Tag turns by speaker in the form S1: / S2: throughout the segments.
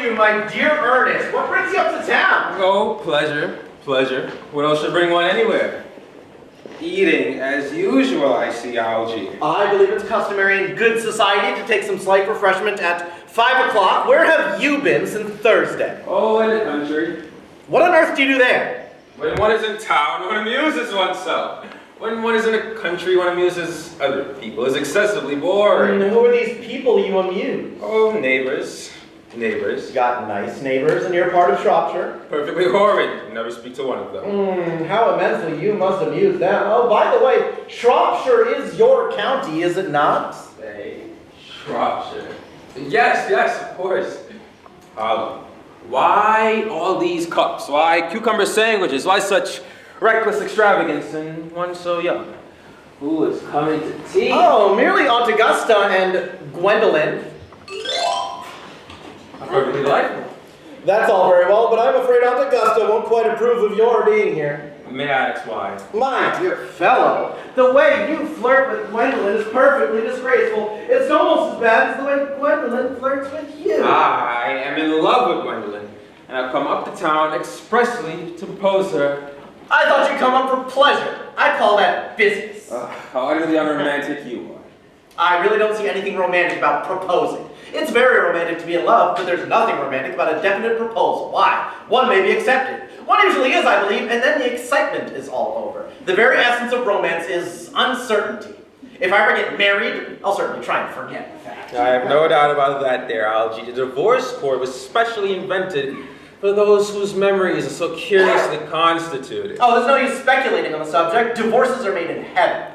S1: you, my dear Ernest? What brings you up to town?
S2: Oh, pleasure. What else should bring one anywhere? Eating, as usual, I see, Algie.
S1: I believe it's customary in good society to take some slight refreshment at 5 o'clock. Where have you been since Thursday?
S2: Oh, in the country.
S1: What on earth do you do there?
S2: When one is in town, one amuses oneself. When one is in a country, one amuses other people. It's excessively boring.
S1: Who are these people you amuse?
S2: Oh, neighbors.
S1: You got nice neighbors in your part of Shropshire.
S2: Perfectly horrid. Never speak to one of them.
S1: How immensely you must amuse them. Oh, by the way, Shropshire is your county, is it not?
S2: Say, Shropshire. Yes, of course. Why all these cups? Why cucumber sandwiches? Why such reckless extravagance in one so young? Who is coming to tea?
S1: Oh, merely Aunt Augusta and Gwendolyn.
S2: Perfectly delightful.
S1: That's all very well, but I'm afraid Aunt Augusta won't quite approve of your being here.
S2: May I ask why?
S1: My dear fellow, the way you flirt with Gwendolyn is perfectly disgraceful. It's almost as bad as the way Gwendolyn flirts with you.
S2: I am in love with Gwendolyn, and I've come up to town expressly to propose to her.
S1: I thought you'd come up for pleasure. I call that business.
S2: How utterly unromantic you are.
S1: I really don't see anything romantic about proposing. It's very romantic to be in love, but there's nothing romantic about a definite proposal. Why? One may be accepted. One usually is, I believe, and then the excitement is all over. The very essence of romance is uncertainty. If I ever get married, I'll certainly try and forget the fact.
S2: I have no doubt about that there, Algie. The divorce court was specially invented for those whose memories are so curiously constituted.
S1: Oh, there's no use speculating on the subject. Divorces are made in heaven.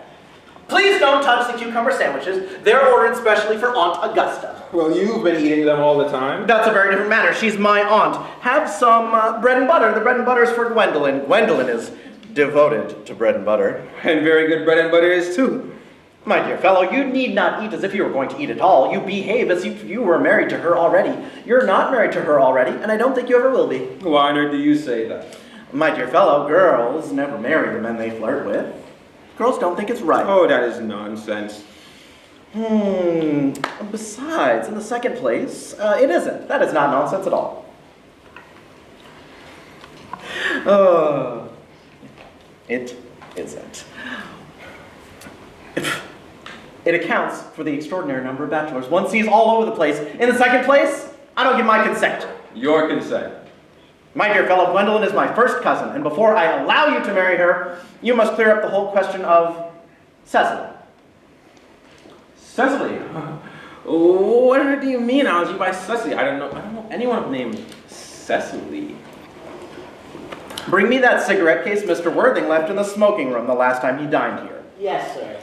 S1: Please don't touch the cucumber sandwiches. They're ordered specially for Aunt Augusta.
S2: Well, you've been eating them all the time.
S1: That's a very different matter. She's my aunt. Have some bread and butter. The bread and butter is for Gwendolyn. Gwendolyn is devoted to bread and butter.
S2: And very good bread and butter is too.
S1: My dear fellow, you need not eat as if you were going to eat at all. You behave as if you were married to her already. You're not married to her already, and I don't think you ever will be.
S2: Why on earth do you say that?
S1: My dear fellow, girls never marry the men they flirt with. Girls don't think it's right.
S2: Oh, that is nonsense.
S1: Besides, in the second place, it isn't. That is not nonsense at all. It isn't. It accounts for the extraordinary number of bachelors one sees all over the place. In the second place, I don't give my consent.
S2: Your consent.
S1: My dear fellow, Gwendolyn is my first cousin, and before I allow you to marry her, you must clear up the whole question of Cecily.
S2: Cecily? What do you mean, Algie, by Cecily? I don't know anyone named Cecily.
S1: Bring me that cigarette case Mr. Worthing left in the smoking room the last time he dined here.
S3: Yes, sir.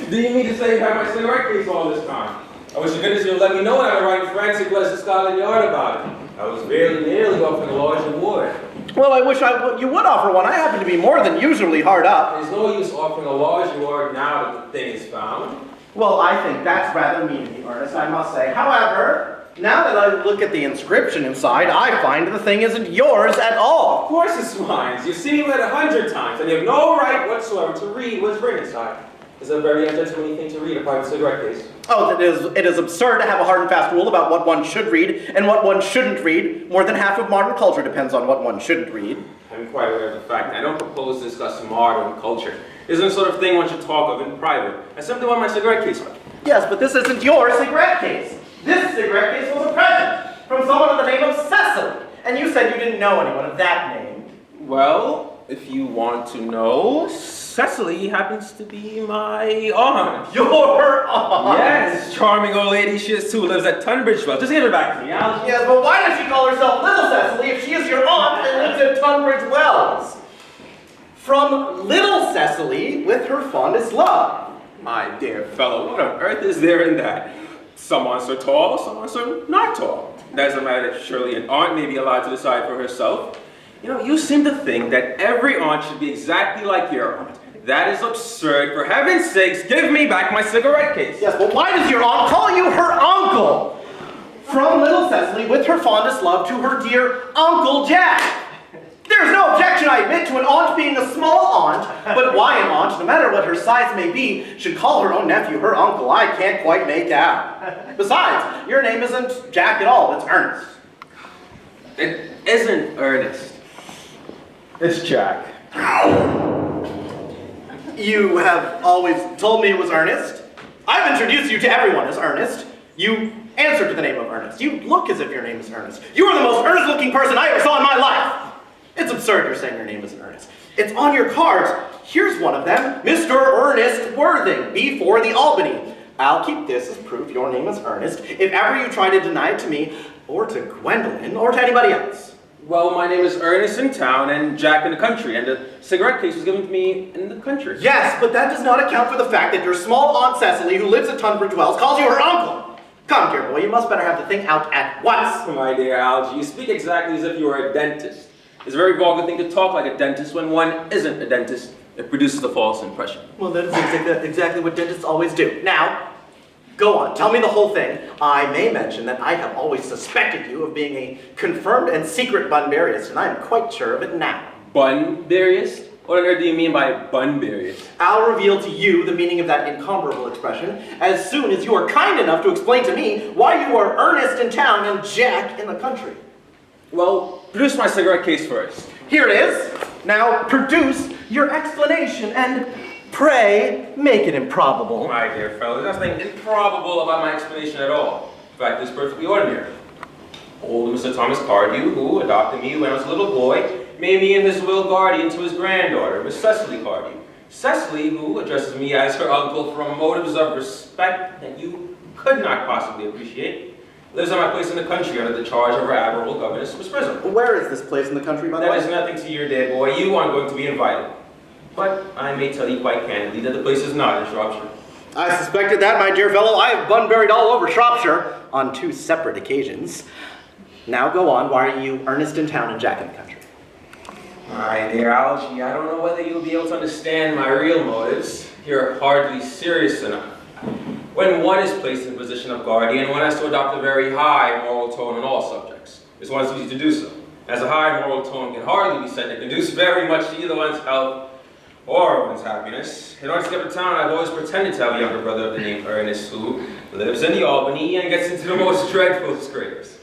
S2: Do you mean to say you have my cigarette case all this time? I wish to goodness you'd let me know when I was writing frantic letters to Scotland Yard about it. I was very nearly offering a large reward.
S1: Well, I wish you would offer one. I happen to be more than usually hard up.
S2: There's no use offering a large reward now that the thing is found.
S1: Well, I think that's rather mean of you, Ernest, I must say. However, now that I look at the inscription inside, I find the thing isn't yours at all.
S2: Of course it's mine. You've seen me read 100 times, and you have no right whatsoever to read what's written inside. It's a very ungentlemanly thing to read, a private cigarette case.
S1: Oh, it is absurd to have a hard and fast rule about what one should read and what one shouldn't read. More than half of modern culture depends on what one shouldn't read.
S2: I'm quite aware of the fact that I don't propose to discuss modern culture. This is the sort of thing one should talk of in private. I simply want my cigarette case back.
S1: Yes, but this isn't your cigarette case. This cigarette case was a present from someone of the name of Cecily. And you said you didn't know anyone of that name.
S2: Well, if you want to know, Cecily happens to be my aunt.
S1: Your aunt?
S2: Yes, charming old lady she is too, lives at Tunbridge Wells. Just give it back to me, Al.
S1: Yes, but why does she call herself Little Cecily if she is your aunt and lives at Tunbridge Wells? From Little Cecily with her fondest love.
S2: My dear fellow, what on earth is there in that? Some aunts are tall, some aunts are not tall. That doesn't matter that surely an aunt may be allowed to decide for herself. You know, you seem to think that every aunt should be exactly like your aunt. That is absurd. For heaven's sakes, give me back my cigarette case.
S1: Yes, but why does your aunt call you her uncle? From Little Cecily with her fondest love to her dear Uncle Jack. There's no objection, I admit, to an aunt being a small aunt, but why an aunt, no matter what her size may be, should call her own nephew her uncle, I can't quite make out. Besides, your name isn't Jack at all, it's Ernest.
S2: It isn't Ernest. It's Jack.
S1: You have always told me it was Earnest. I've introduced you to everyone as Earnest. You answer to the name of Earnest. You look as if your name is Earnest. You are the most earnest-looking person I ever saw in my life. It's absurd you're saying your name isn't Earnest. It's on your cards. Here's one of them. Mr. Earnest Worthing, before the Albany. I'll keep this as proof your name is Earnest if ever you try to deny it to me, or to Gwendolyn, or to anybody else.
S2: Well, my name is Ernest in town and Jack in the country, and the cigarette case was given to me in the country.
S1: Yes, but that does not account for the fact that your small Aunt Cecily, who lives at Tunbridge Wells, calls you her uncle. Come, dear boy, you must better have the thing out at once.
S2: My dear Algy, you speak exactly as if you were a dentist. It's a very vulgar thing to talk like a dentist when one isn't a dentist. It produces a false impression.
S1: Well, that is exactly what dentists always do. Now, go on, tell me the whole thing. I may mention that I have always suspected you of being a confirmed and secret Bunburyist, and I am quite sure of it now.
S2: Bunburyist? What on earth do you mean by Bunburyist?
S1: I'll reveal to you the meaning of that incomparable expression as soon as you are kind enough to explain to me why you are Ernest in town and Jack in the country.
S2: Well, produce my cigarette case first.
S1: Here it is. Now produce your explanation and pray make it improbable.
S2: My dear fellow, there's nothing improbable about my explanation at all. In fact, it's perfectly ordinary. Old Mr. Thomas Cardew, who adopted me when I was a little boy, made me in his will guardian to his granddaughter, Miss Cecily Cardew. Cecily, who addresses me as her uncle from motives of respect that you could not possibly appreciate, lives at my place in the country under the charge of her admirable governess, Miss Prism.
S1: Where is this place in the country, by the way?
S2: That is nothing to your dear boy. You aren't going to be invited. But I may tell you quite candidly that the place is not in Shropshire.
S1: I suspected that, my dear fellow. I have Bunburied all over Shropshire on 2 separate occasions. Now go on. Why are you Ernest in town and Jack in the country?
S2: My dear Algy, I don't know whether you'll be able to understand my real motives. You're hardly serious enough. When one is placed in a position of guardian, one has to adopt a very high moral tone on all subjects. It's one's duty to do so. As a high moral tone can hardly be said to conduce very much to either one's health or one's happiness. In order to get to town, I've always pretended to have a younger brother of the name Earnest who lives in the Albany and gets into the most dreadful scrapes.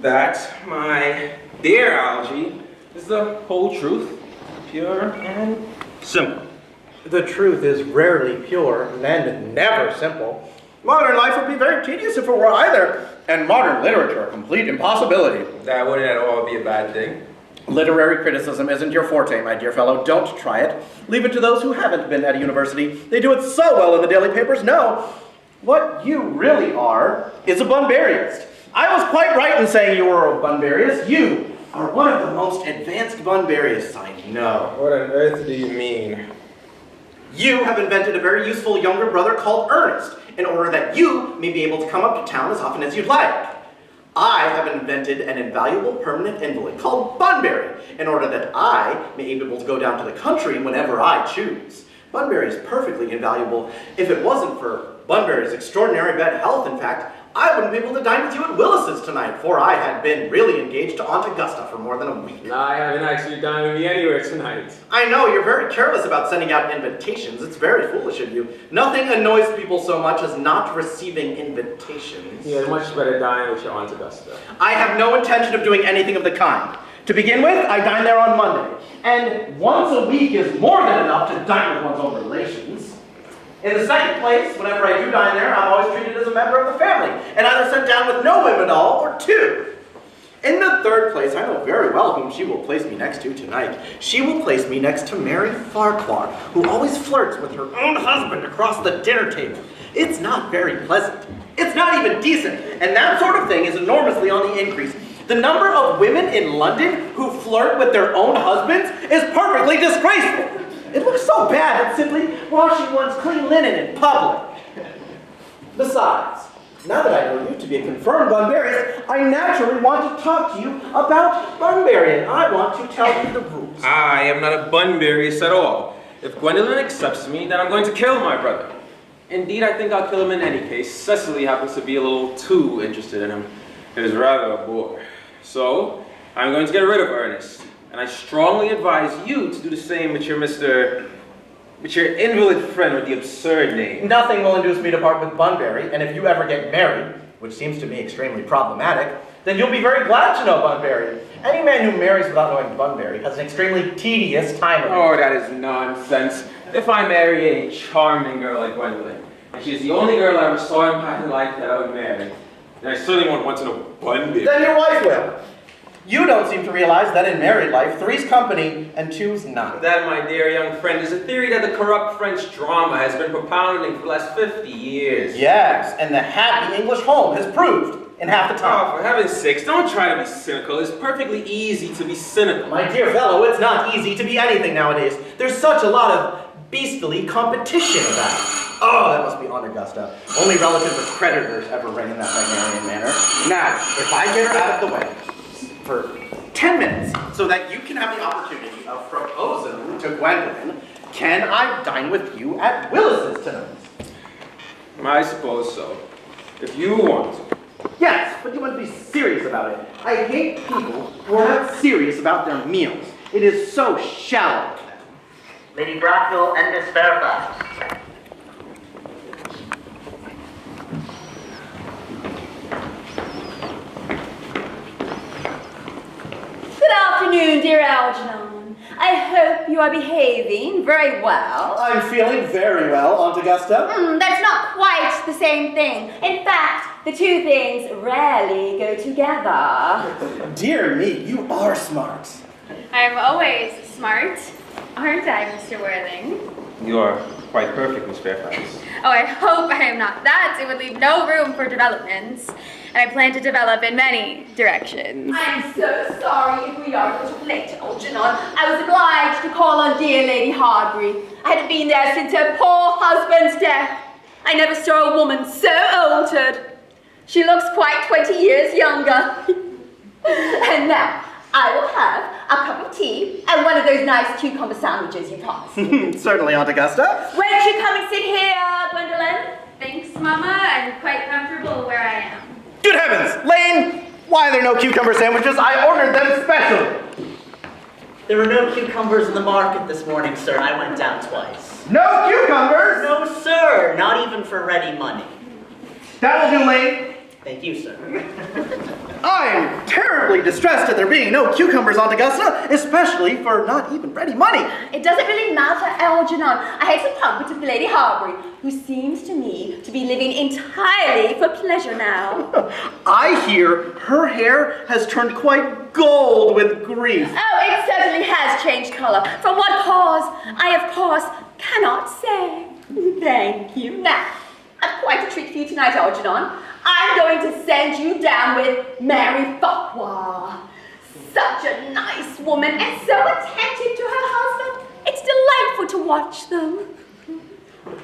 S2: That, my dear Algy, is the whole truth, pure and simple.
S1: The truth is rarely pure and never simple. Modern life would be very tedious if it were either, and modern literature a complete impossibility.
S2: That wouldn't at all be a bad thing.
S1: Literary criticism isn't your forte, my dear fellow. Don't try it. Leave it to those who haven't been at a university. They do it so well in the daily papers. No, what you really are is a Bunburyist. I was quite right in saying you were a Bunburyist. You are one of the most advanced Bunburyists I know.
S2: What on earth do you mean?
S1: You have invented a very useful younger brother called Earnest, in order that you may be able to come up to town as often as you'd like. I have invented an invaluable permanent invalid called Bunbury, in order that I may be able to go down to the country whenever I choose. Bunbury is perfectly invaluable. If it wasn't for Bunbury's extraordinary bad health, in fact, I wouldn't be able to dine with you at Willis's tonight, for I had been really engaged to Aunt Augusta for more than a week.
S2: I haven't actually dined with me anywhere tonight.
S1: I know, you're very careless about sending out invitations. It's very foolish of you. Nothing annoys people so much as not receiving invitations.
S2: You had much better dine with your Aunt Augusta.
S1: I have no intention of doing anything of the kind. To begin with, I dine there on Monday. And once a week is more than enough to dine with one's own relations. In the second place, whenever I do dine there, I'm always treated as a member of the family, and either sent down with no women at all, or 2. In the third place, I know very well whom she will place me next to tonight. She will place me next to Mary Farquhar, who always flirts with her own husband across the dinner table. It's not very pleasant. It's not even decent, and that sort of thing is enormously on the increase. The number of women in London who flirt with their own husbands is perfectly disgraceful. It looks so bad at simply washing one's clean linen in public. Besides, now that I know you to be a confirmed Bunburyist, I naturally want to talk to you about Bunbury, and I want to tell you the rules.
S2: I am not a Bunburyist at all. If Gwendolyn accepts me, then I'm going to kill my brother. Indeed, I think I'll kill him in any case. Cecily happens to be a little too interested in him. It is rather a bore. So, I'm going to get rid of Earnest. And I strongly advise you to do the same with your invalid friend with the absurd name.
S1: Nothing will induce me to part with Bunbury, and if you ever get married, which seems to me extremely problematic, Then you'll be very glad to know Bunbury. Any man who marries without knowing Bunbury has an extremely tedious time of it.
S2: Oh, that is nonsense. If I marry a charming girl like Gwendolyn, and she's the only girl I ever saw in my life that I would marry, then I certainly won't want to know Bunbury.
S1: Then your wife will. You don't seem to realize that in married life, three's company and two's not.
S2: That, my dear young friend, is a theory that the corrupt French drama has been propounding for the last 50 years.
S1: Yes, and the happy English home has proved in half the time.
S2: Oh, for heaven's sakes, don't try to be cynical. It's perfectly easy to be cynical.
S1: My dear fellow, it's not easy to be anything nowadays. There's such a lot of beastly competition about it. Oh, that must be Aunt Augusta. Only relatives or creditors ever reign in that Wagnerian manner. Now, if I get her out of the way for 10 minutes so that you can have the opportunity of proposing to Gwendolyn, can I dine with you at Willis's tonight?
S2: I suppose so. If you want to.
S1: Yes, but you must be serious about it. I hate people who are not serious about their meals. It is so shallow.
S3: Lady Brockville and Miss Fairfax.
S4: Good afternoon, dear Algernon. I hope you are behaving very well.
S1: I'm feeling very well, Aunt Augusta.
S4: That's not quite the same thing. In fact, the two things rarely go together.
S1: Dear me, you are smart.
S5: I'm always smart, aren't I, Mr. Worthing?
S2: You are quite perfect, Miss Fairfax.
S5: Oh, I hope I am not that. It would leave no room for developments. And I plan to develop in many directions.
S4: I'm so sorry if we are a little late, Algernon. I was obliged to call on dear Lady Harbury. I hadn't been there since her poor husband's death. I never saw a woman so altered. She looks quite 20 years younger. And now, I will have a cup of tea and one of those nice cucumber sandwiches you promised me.
S1: Certainly, Aunt Augusta.
S4: Won't you come and sit here, Gwendolyn?
S5: Thanks, Mama. I'm quite comfortable where I am.
S1: Good heavens! Lane, why are there no cucumber sandwiches? I ordered them specially.
S3: There were no cucumbers in the market this morning, sir. I went down twice.
S1: No cucumbers?
S3: No, sir. Not even for ready money.
S1: That'll do, Lane.
S3: Thank you, sir.
S1: I'm terribly distressed at there being no cucumbers, Aunt Augusta, especially for not even ready money.
S4: It doesn't really matter, Algernon. I had some pumpkin with Lady Harbury, who seems to me to be living entirely for pleasure now.
S1: I hear her hair has turned quite gold with grief.
S4: Oh, it certainly has changed color. From what cause, I of course cannot say. Thank you. Now, I've quite a treat for you tonight, Algernon. I'm going to send you down with Mary Farquhar. Such a nice woman and so attentive to her husband. It's delightful to watch them.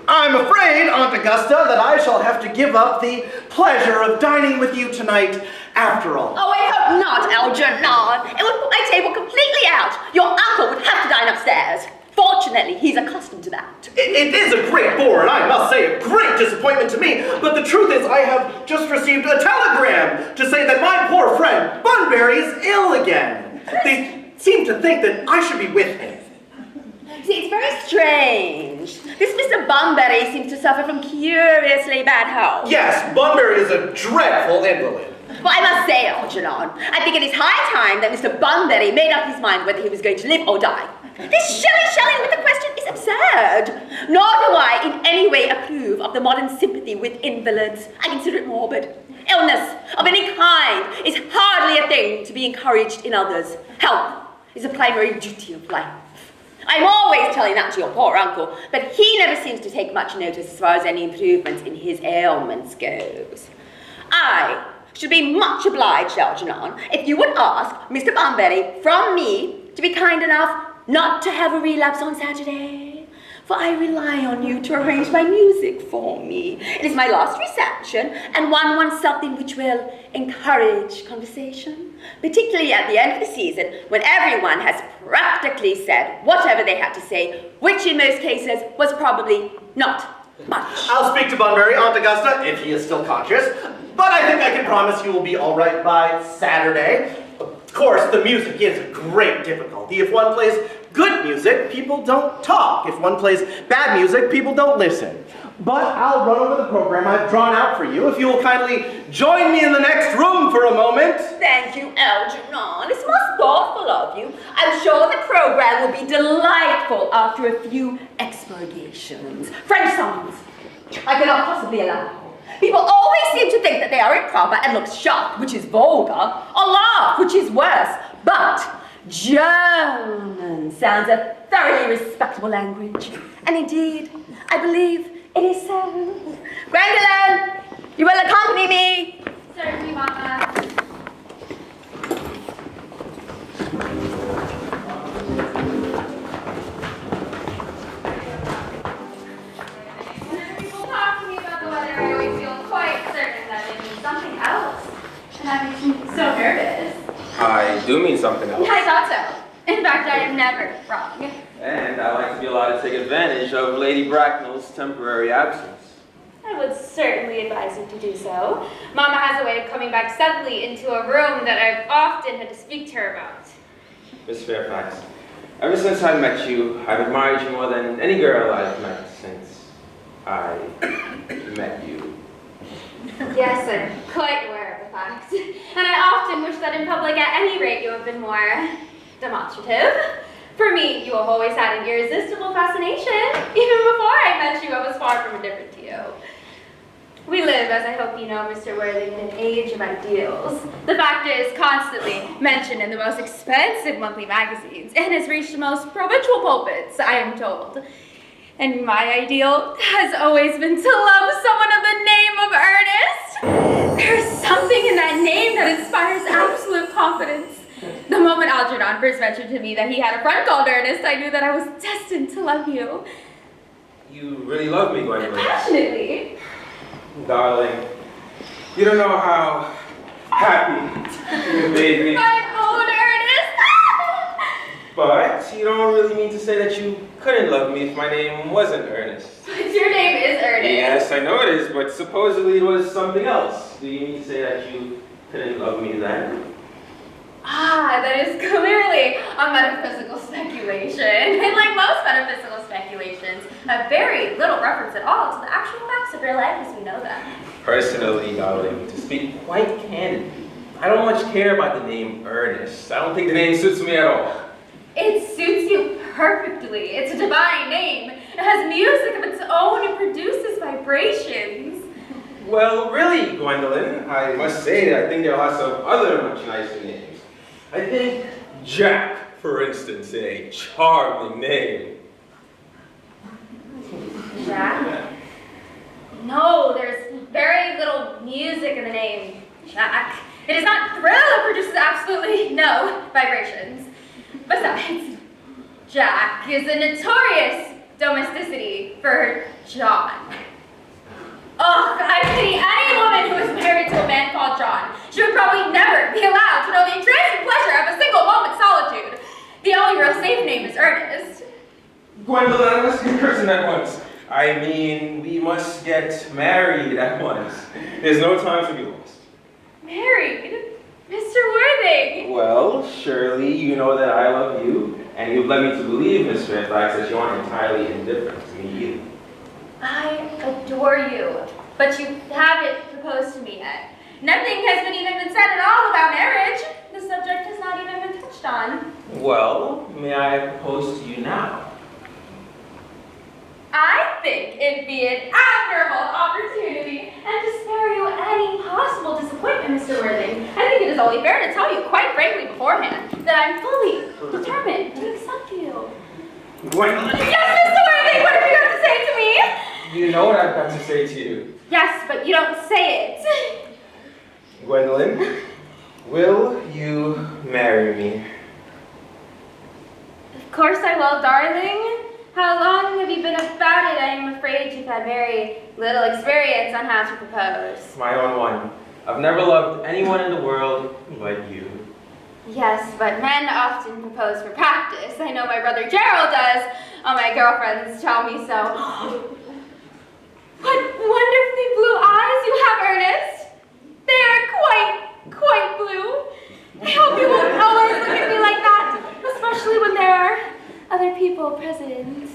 S1: I'm afraid, Aunt Augusta, that I shall have to give up the pleasure of dining with you tonight after all.
S4: Oh, I hope not, Algernon. It would put my table completely out. Your uncle would have to dine upstairs. Fortunately, he's accustomed to that.
S1: It is a great bore, and I must say a great disappointment to me, but the truth is I have just received a telegram to say that my poor friend Bunbury is ill again. They seem to think that I should be with him.
S4: See, it's very strange. This Mr. Bunbury seems to suffer from curiously bad health.
S1: Yes, Bunbury is a dreadful invalid.
S4: Well, I must say, Algernon, I think it is high time that Mr. Bunbury made up his mind whether he was going to live or die. This shilly-shallying with the question is absurd. Nor do I in any way approve of the modern sympathy with invalids. I consider it morbid. Illness of any kind is hardly a thing to be encouraged in others. Health is a primary duty of life. I'm always telling that to your poor uncle, but he never seems to take much notice as far as any improvements in his ailments goes. I should be much obliged, Algernon, if you would ask Mr. Bunbury from me to be kind enough not to have a relapse on Saturday, for I rely on you to arrange my music for me. It is my last reception, and one wants something which will encourage conversation, particularly at the end of the season, when everyone has practically said whatever they had to say, which in most cases was probably not much.
S1: I'll speak to Bunbury, Aunt Augusta, if he is still conscious, but I think I can promise you will be all right by Saturday. Of course, the music is a great difficulty. If one plays good music, people don't talk. If one plays bad music, people don't listen. But I'll run over the program I've drawn out for you if you will kindly join me in the next room for a moment.
S4: Thank you, Algernon. It's most thoughtful of you. I'm sure the program will be delightful after a few expurgations. French songs, I cannot possibly allow. People always seem to think that they are improper and look shocked, which is vulgar, or laugh, which is worse. But German sounds a thoroughly respectable language. And indeed, I believe it is so. Gwendolyn, you will accompany me.
S5: Certainly, Mama. Whenever people talk to me about the weather, I always feel quite certain that it means something else. And that makes me so nervous.
S2: I do mean something else.
S5: I thought so. In fact, I am never wrong.
S2: And I like to be allowed to take advantage of Lady Bracknell's temporary absence.
S5: I would certainly advise you to do so. Mama has a way of coming back suddenly into a room that I've often had to speak to her about.
S2: Miss Fairfax, ever since I met you, I've admired you more than any girl I've met since I met you.
S5: Yes, I'm quite aware of the fact. And I often wish that in public at any rate you have been more demonstrative. For me, you have always had an irresistible fascination. Even before I met you, I was far from indifferent to you. We live, as I hope you know, Mr. Worthing, in an age of ideals. The fact is constantly mentioned in the most expensive monthly magazines and has reached the most provincial pulpits, I am told. And my ideal has always been to love someone of the name of Earnest. There's something in that name that inspires absolute confidence. The moment Algernon first mentioned to me that he had a friend called Earnest, I knew that I was destined to love you.
S2: You really love me, Gwendolyn.
S5: Passionately.
S2: Darling, you don't know how happy you made me.
S5: My own Earnest.
S2: But you don't really mean to say that you couldn't love me if my name wasn't Earnest.
S5: But your name is Earnest.
S2: Yes, I know it is, but supposedly it was something else. Do you mean to say that you couldn't love me then?
S5: Ah, that is clearly a metaphysical speculation. And like most metaphysical speculations, have very little reference at all to the actual facts of your life as we know them.
S2: Personally, darling, to speak quite candidly, I don't much care about the name Earnest. I don't think the name suits me at all.
S5: It suits you perfectly. It's a divine name. It has music of its own and produces vibrations.
S2: Well, really, Gwendolyn, I must say that I think there are lots of other much nicer names. I think Jack, for instance, is a charming name.
S5: Jack? No, there's very little music in the name Jack. It does not thrill, it produces absolutely no vibrations. Besides, Jack is a notorious domesticity for John. Ugh, I pity any woman who is married to a man called John. She would probably never be allowed to know the entrancing pleasure of a single moment's solitude. The only real safe name is Earnest.
S2: Gwendolyn, I must get christened at once. I mean, we must get married at once. There's no time to be lost.
S5: Married? Mr. Worthing!
S2: Well, surely you know that I love you, and you've led me to believe, Miss Fairfax, that you aren't entirely indifferent to me either.
S5: I adore you, but you haven't proposed to me yet. Nothing has even been said at all about marriage. The subject has not even been touched on.
S2: Well, may I propose to you now?
S5: I think it'd be an admirable opportunity, and to spare you any possible disappointment, Mr. Worthing, I think it is only fair to tell you quite frankly beforehand that I'm fully determined to accept you.
S2: Gwendolyn!
S5: Yes, Mr. Worthing, what have you got to say to me?
S2: You know what I've got to say to you.
S5: Yes, but you don't say it.
S2: Gwendolyn, will you marry me?
S5: Of course I will, darling. How long have you been about it? I am afraid you've had very little experience on how to propose.
S2: My own one. I've never loved anyone in the world like you.
S5: Yes, but men often propose for practice. I know my brother Gerald does. All my girlfriends tell me so. What wonderfully blue eyes you have, Earnest. They are quite blue. I hope you won't always look at me like that, especially when there are other people present.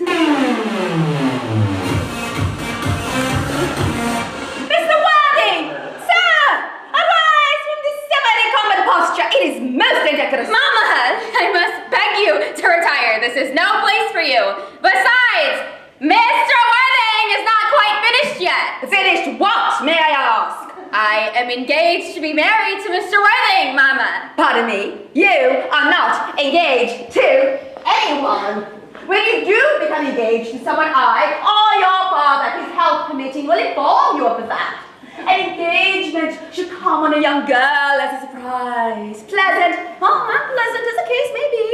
S5: this is no place for you. Besides, Mr. Worthing is not quite finished yet.
S4: Finished what, may I ask?
S5: I am engaged to be married to Mr. Worthing, Mama.
S4: Pardon me, you are not engaged to anyone. When you do become engaged to someone, I, or your father, his health permitting, will inform you of the fact. An engagement should come on a young girl as a surprise. Pleasant, or unpleasant as the case may be.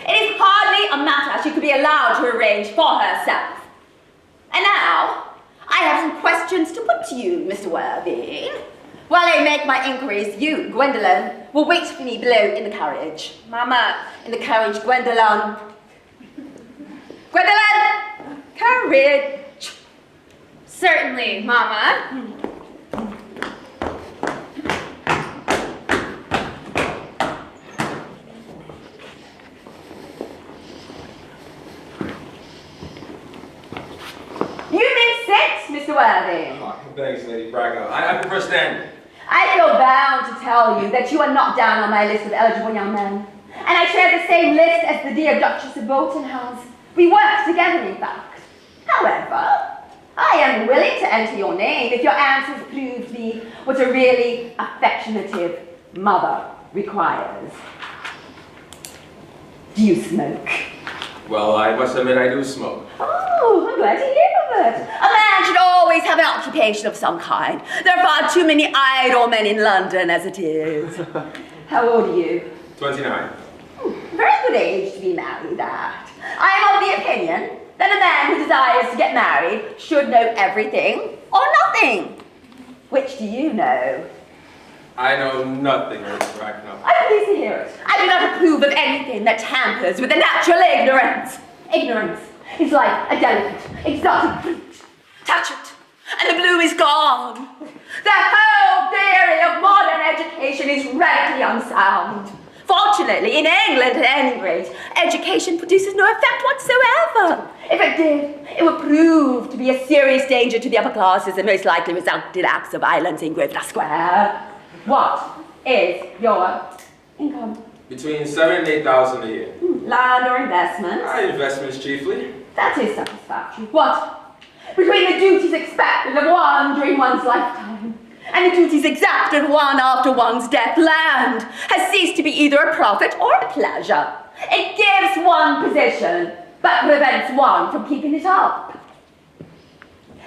S4: It is hardly a matter she could be allowed to arrange for herself. And now, I have some questions to put to you, Mr. Worthing. While I make my inquiries, you, Gwendolyn, will wait for me below in the carriage. Mama, in the carriage, Gwendolyn. Gwendolyn! Carriage!
S5: Certainly, Mama.
S4: You make sense, Mr. Worthing.
S2: Oh, thanks, Lady Bracknell. I prefer standing.
S4: I feel bound to tell you that you are not down on my list of eligible young men. And I share the same list as the dear Duchess of Bolton has. We work together, in fact. However, I am willing to enter your name if your answers prove to be what a really affectionate mother requires. Do you smoke?
S2: Well, I must admit I do smoke.
S4: Oh, I'm glad to hear of it. A man should always have an occupation of some kind. There are far too many idle men in London as it is. How old are you?
S2: 29.
S4: Very good age to be married at. I am of the opinion that a man who desires to get married should know everything or nothing. Which do you know?
S2: I know nothing, Lady Bracknell.
S4: I'm pleased to hear it. I do not approve of anything that tampers with the natural ignorance. Ignorance is like a delicate, exotic fruit. Touch it, and the bloom is gone. The whole theory of modern education is radically unsound. Fortunately, in England at any rate, education produces no effect whatsoever. If it did, it would prove to be a serious danger to the upper classes and most likely result in acts of violence in Grosvenor Square. What is your income?
S2: Between 7,000 and 8,000 a year.
S4: Land or investments?
S2: Investments chiefly.
S4: That is satisfactory. What? Between the duties expected of one during one's lifetime and the duties exacted of one after one's death, land has ceased to be either a profit or a pleasure. It gives one position, but prevents one from keeping it up.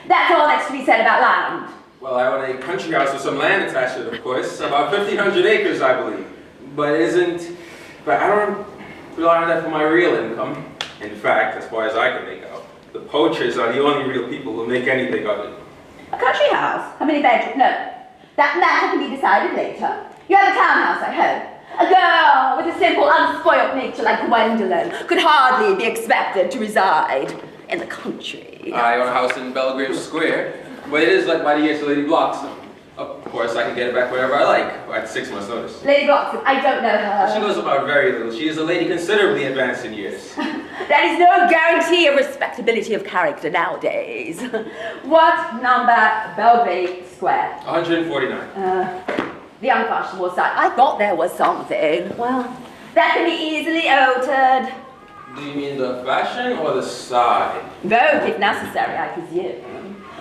S4: That's all that's to be said about land.
S2: Well, I own a country house with some land attached to it, of course. About 1,500 acres, I believe. But I don't rely on that for my real income. In fact, as far as I can make out, the poachers are the only real people who make anything of it.
S4: A country house? How many bedrooms? No. That matter can be decided later. You have a townhouse, I hope. A girl with a simple, unspoiled nature like Gwendolyn could hardly be expected to reside in the country.
S2: I own a house in Belgrave Square, but it is let by the year to Lady Bloxham. Of course, I can get it back whenever I like, at 6 months' notice.
S4: Lady Bloxham, I don't know her.
S2: She goes about very little. She is a lady considerably advanced in years.
S4: That is no guarantee of respectability of character nowadays. What number Belgrave Square?
S2: 149.
S4: The unfashionable side. I thought there was something. Well, that can be easily altered.
S2: Do you mean the fashion or the side?
S4: Both, if necessary, I presume.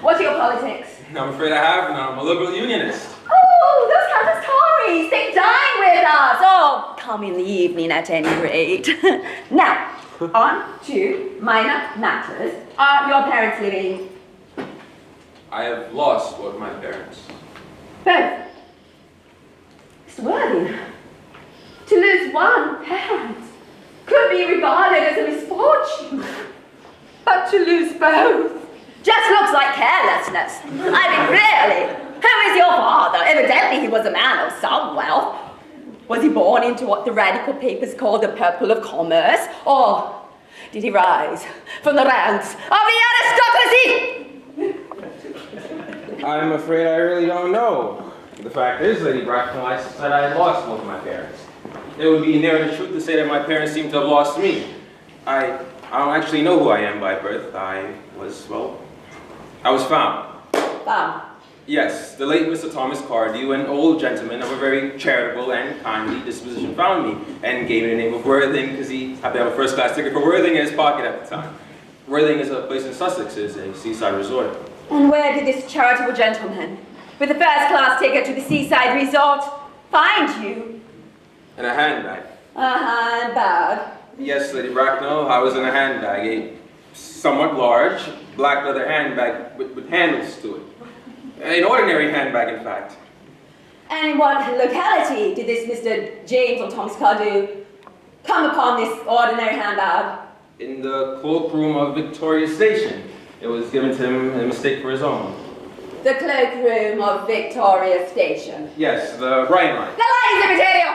S4: What are your politics?
S2: I'm afraid I have none. I'm a liberal unionist.
S4: Oh, those kind of Tories. They dine with us. Oh, come in the evening at any rate. Now, on to minor matters. Are your parents living?
S2: I have lost both my parents.
S4: Both. Mr. Worthing, to lose one parent could be regarded as a misfortune. But to lose both just looks like carelessness. I mean, really, who is your father? Evidently he was a man of some wealth. Was he born into what the radical papers call the purple of commerce? Or did he rise from the ranks of the aristocracy?
S2: I'm afraid I really don't know. The fact is, Lady Bracknell, I said I had lost both of my parents. It would be nearer the truth to say that my parents seem to have lost me. I don't actually know who I am by birth. I was found.
S4: Found.
S2: Yes, the late Mr. Thomas Cardew, an old gentleman of a very charitable and kindly disposition, found me and gave me the name of Worthing because he happened to have a first-class ticket for Worthing in his pocket at the time. Worthing is a place in Sussex, it's a seaside resort.
S4: And where did this charitable gentleman, with a first-class ticket to the seaside resort, find you?
S2: In a handbag.
S4: A handbag?
S2: Yes, Lady Bracknell, I was in a handbag, a somewhat large, black leather handbag with handles to it. An ordinary handbag, in fact.
S4: And in what locality did this Mr. James or Thomas Cardew come upon this ordinary handbag?
S2: In the cloakroom of Victoria Station. It was given to him in mistake for his own.
S4: The cloakroom of Victoria Station.
S2: Yes, the Rhine line.
S4: The ladies of Ontario!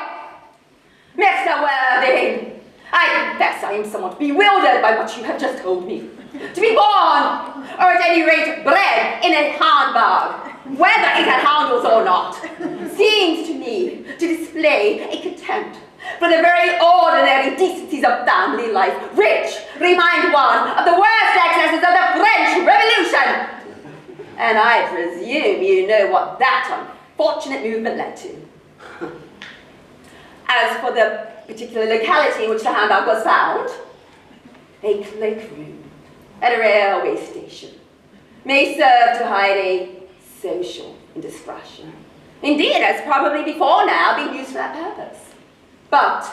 S4: Mr. Worthing, I confess I am somewhat bewildered by what you have just told me. To be born, or at any rate bred, in a handbag, whether it had handles or not, seems to me to display a contempt for the very ordinary decencies of family life, which remind one of the worst excesses of the French Revolution. And I presume you know what that unfortunate movement led to. As for the particular locality in which the handbag was found, a cloakroom at a railway station may serve to hide a social indiscretion. Indeed, it has probably before now been used for that purpose. But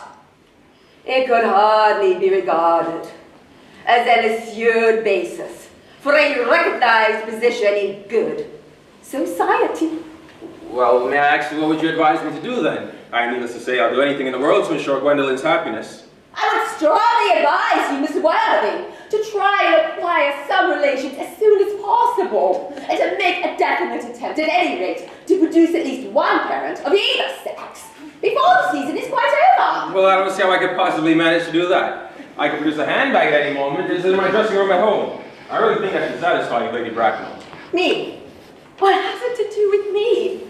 S4: it could hardly be regarded as an assured basis for a recognized position in good society.
S2: Well, may I ask you, what would you advise me to do then? Needless to say, I'll do anything in the world to ensure Gwendolyn's happiness.
S4: I would strongly advise you, Mr. Worthing, to try and acquire some relations as soon as possible, and to make a definite attempt, at any rate, to produce at least one parent of either sex before the season is quite over.
S2: Well, I don't see how I could possibly manage to do that. I could produce a handbag at any moment. It's in my dressing room at home. I really think I should satisfy you, Lady Bracknell.
S4: Me? What has it to do with me?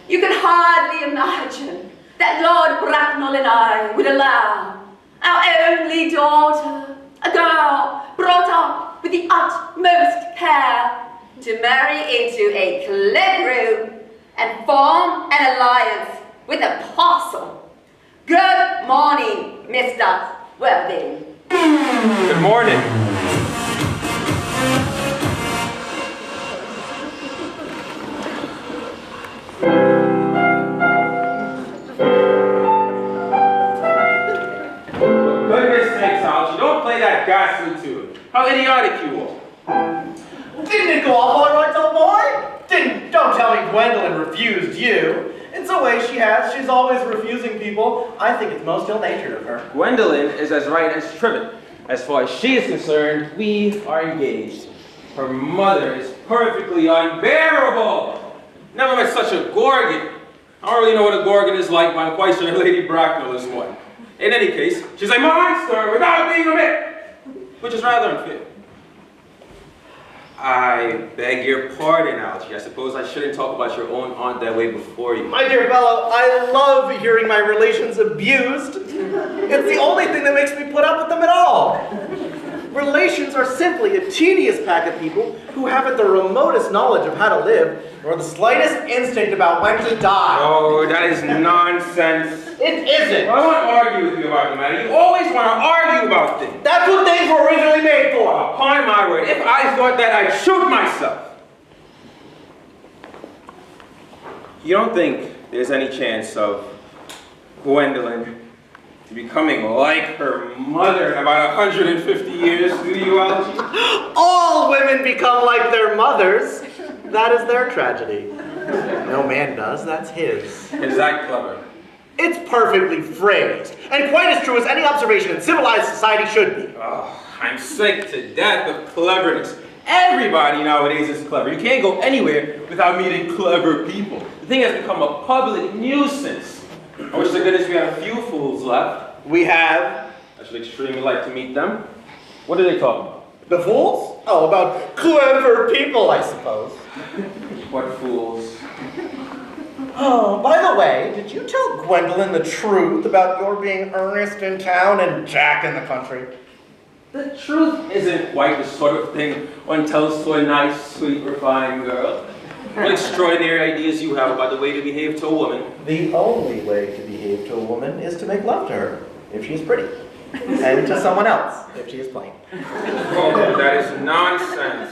S4: You can hardly imagine that Lord Bracknell and I would allow our only daughter, a girl brought up with the utmost care, to marry into a cloakroom and form an alliance with a parcel. Good morning, Mr. Worthing.
S2: Good morning. For goodness sakes, Algy, don't play that ghastly tune. How idiotic you are.
S1: Didn't it go off all right, old boy? Don't tell me Gwendolyn refused you. It's a way she has. She's always refusing people. I think it's most ill-natured of her.
S2: Gwendolyn is as right as trivet. As far as she is concerned, we are engaged. Her mother is perfectly unbearable. Never met such a gorgon. I don't really know what a gorgon is like, but I'm quite sure Lady Bracknell is one. In any case, she's a monster without being a myth, which is rather unfair. I beg your pardon, Algy. I suppose I shouldn't talk about your own aunt that way before you.
S1: My dear fellow, I love hearing my relations abused. It's the only thing that makes me put up with them at all. Relations are simply a tedious pack of people who haven't the remotest knowledge of how to live, nor the slightest instinct about when to die.
S2: Oh, that is nonsense.
S1: It isn't.
S2: I won't argue with you about the matter. You always want to argue about things.
S1: That's what things were originally made for.
S2: Upon my word, if I thought that, I'd shoot myself. You don't think there's any chance of Gwendolyn becoming like her mother in about 150 years, do you, Algy?
S1: All women become like their mothers. That is their tragedy. No man does, that's his.
S2: Is that clever?
S1: It's perfectly phrased, and quite as true as any observation in civilized society should be.
S2: Oh, I'm sick to death of cleverness. Everybody nowadays is clever. You can't go anywhere without meeting clever people. The thing has become a public nuisance. I wish to goodness we had a few fools left.
S1: We have
S2: I should extremely like to meet them. What are they talking about?
S1: the fools? Oh, about clever people, I suppose.
S2: What fools?
S1: Oh, by the way, did you tell Gwendolyn the truth about your being Earnest in town and Jack in the country?
S2: The truth isn't quite the sort of thing one tells to a nice, sweet, refined girl. What extraordinary ideas you have about the way to behave to a woman.
S1: The only way to behave to a woman is to make love to her, if she is pretty. And to someone else, if she is plain.
S2: Oh, that is nonsense.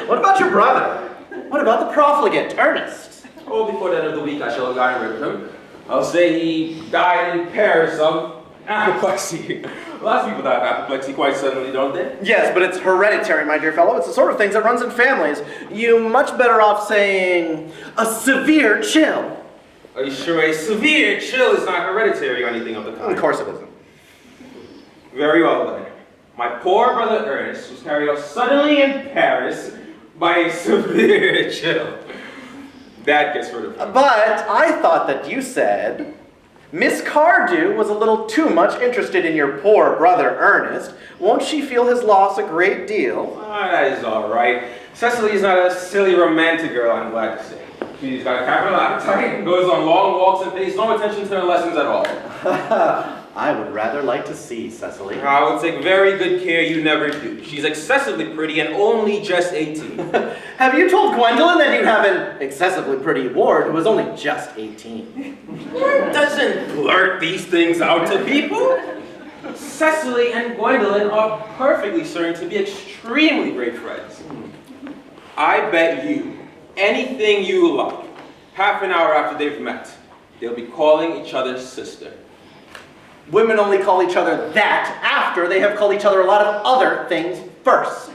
S1: What about your brother? What about the profligate, Ernest?
S2: Oh, before the end of the week, I shall have gotten rid of him. I'll say he died in Paris of apoplexy. Lots of people die of apoplexy quite suddenly, don't they?
S1: Yes, but it's hereditary, my dear fellow. It's the sort of things that runs in families. You much better off saying a severe chill.
S2: Are you sure a severe chill is not hereditary or anything of the kind?
S1: Of course it isn't.
S2: Very well then. My poor brother Ernest was carried off suddenly in Paris by a severe chill. That gets rid of him.
S1: But I thought that you said Miss Cardew was a little too much interested in your poor brother Ernest. Won't she feel his loss a great deal?
S2: That is all right. Cecily is not a silly romantic girl, I'm glad to say. She's got a capital appetite and goes on long walks and pays no attention to her lessons at all.
S1: I would rather like to see Cecily.
S2: I will take very good care you never do. She's excessively pretty and only just 18.
S1: Have you told Gwendolyn that you have an excessively pretty ward who is only just 18?
S2: One doesn't blurt these things out to people. Cecily and Gwendolyn are perfectly certain to be extremely great friends. I bet you anything you like, half an hour after they've met, they'll be calling each other sister.
S1: Women only call each other that after they have called each other a lot of other things first.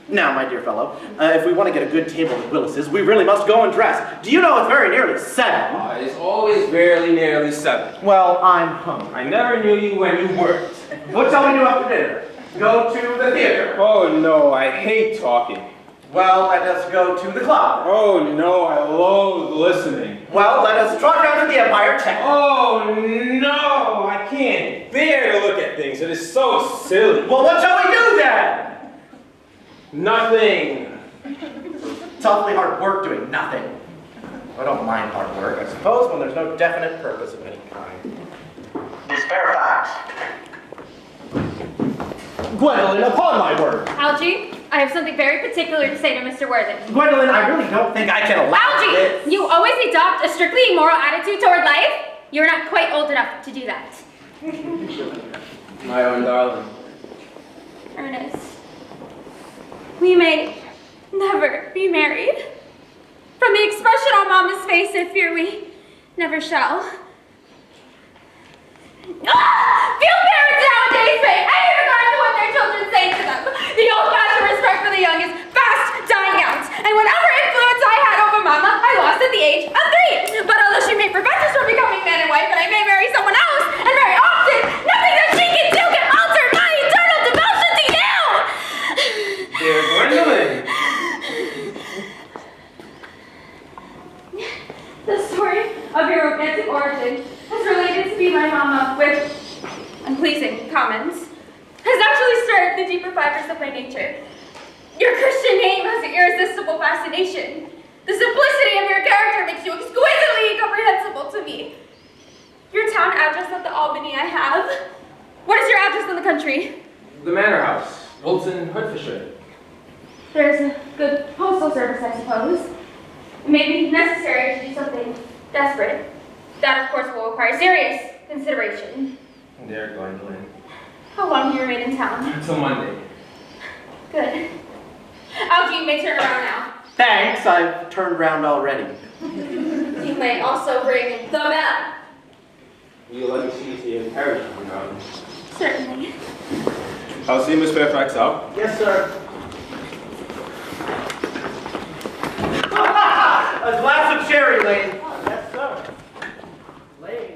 S1: Now, my dear fellow, if we want to get a good table at Willis's, we really must go and dress. Do you know it's very nearly 7?
S2: It's always barely nearly 7.
S1: Well, I'm hungry.
S2: I never knew you when you weren't.
S1: What shall we do after dinner? Go to the theater?
S2: Oh no, I hate talking.
S1: Well, let us go to the club.
S2: Oh no, I loathe listening.
S1: Well, let us trot down to the Empire Tech.
S2: Oh no, I can't bear to look at things. It is so silly.
S1: Well, what shall we do then?
S2: Nothing.
S1: It's awfully hard work doing nothing. I don't mind hard work, I suppose, when there's no definite purpose of any kind. Miss Fairfax. Gwendolyn, upon my word.
S5: Algie, I have something very particular to say to Mr. Worthing.
S1: Gwendolyn, I really don't think I can allow this.
S5: Algie, you always adopt a strictly immoral attitude toward life? You're not quite old enough to do that.
S2: My own darling.
S5: Ernest, we may never be married. From the expression on Mama's face, I fear we never shall. Few parents nowadays pay any regard to what their children say to them. The old-fashioned respect for the young is fast dying out, and whatever influence I had over Mama, I lost at the age of 3. But although she may prevent us from becoming man and wife, and I may marry someone else, and very often, nothing that she can do can alter my eternal devotion to you!
S2: Dear Gwendolyn.
S5: The story of your romantic origin has related to me, my Mama, with unpleasing comments, has actually stirred the deeper fibers of my nature. Your Christian name has an irresistible fascination. The simplicity of your character makes you exquisitely incomprehensible to me. Your town address at the Albany I have. What is your address in the country?
S2: The Manor House, Wilton, Hertfordshire.
S5: There's a good postal service, I suppose. It may be necessary to do something desperate. That, of course, will require serious consideration.
S2: Dear Gwendolyn.
S5: How long do you remain in town?
S2: Until Monday.
S5: Good. Algie, you may turn around now.
S1: Thanks, I've turned round already.
S5: You may also ring the bell.
S2: Will you let me see you to your carriage, my darling?
S5: Certainly.
S2: I'll see Miss Fairfax out.
S1: Yes, sir. A glass of cherry, lady. Yes, sir. Lady.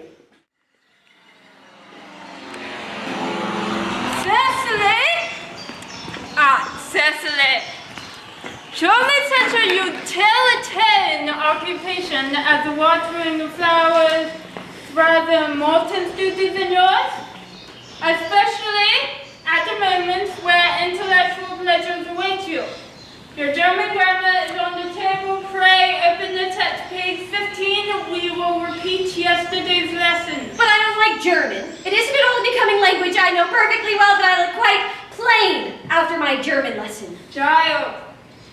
S6: Cecily? Cecily. Show me such a utilitarian occupation as watering the flowers rather more duty than yours? Especially at the moments where intellectual pleasures await you. Your German grammar is on the table. Pray open the text, page 15. We will repeat yesterday's lesson.
S4: But I don't like German. It isn't an old becoming language I know perfectly well, but I look quite plain after my German lesson.
S6: Child,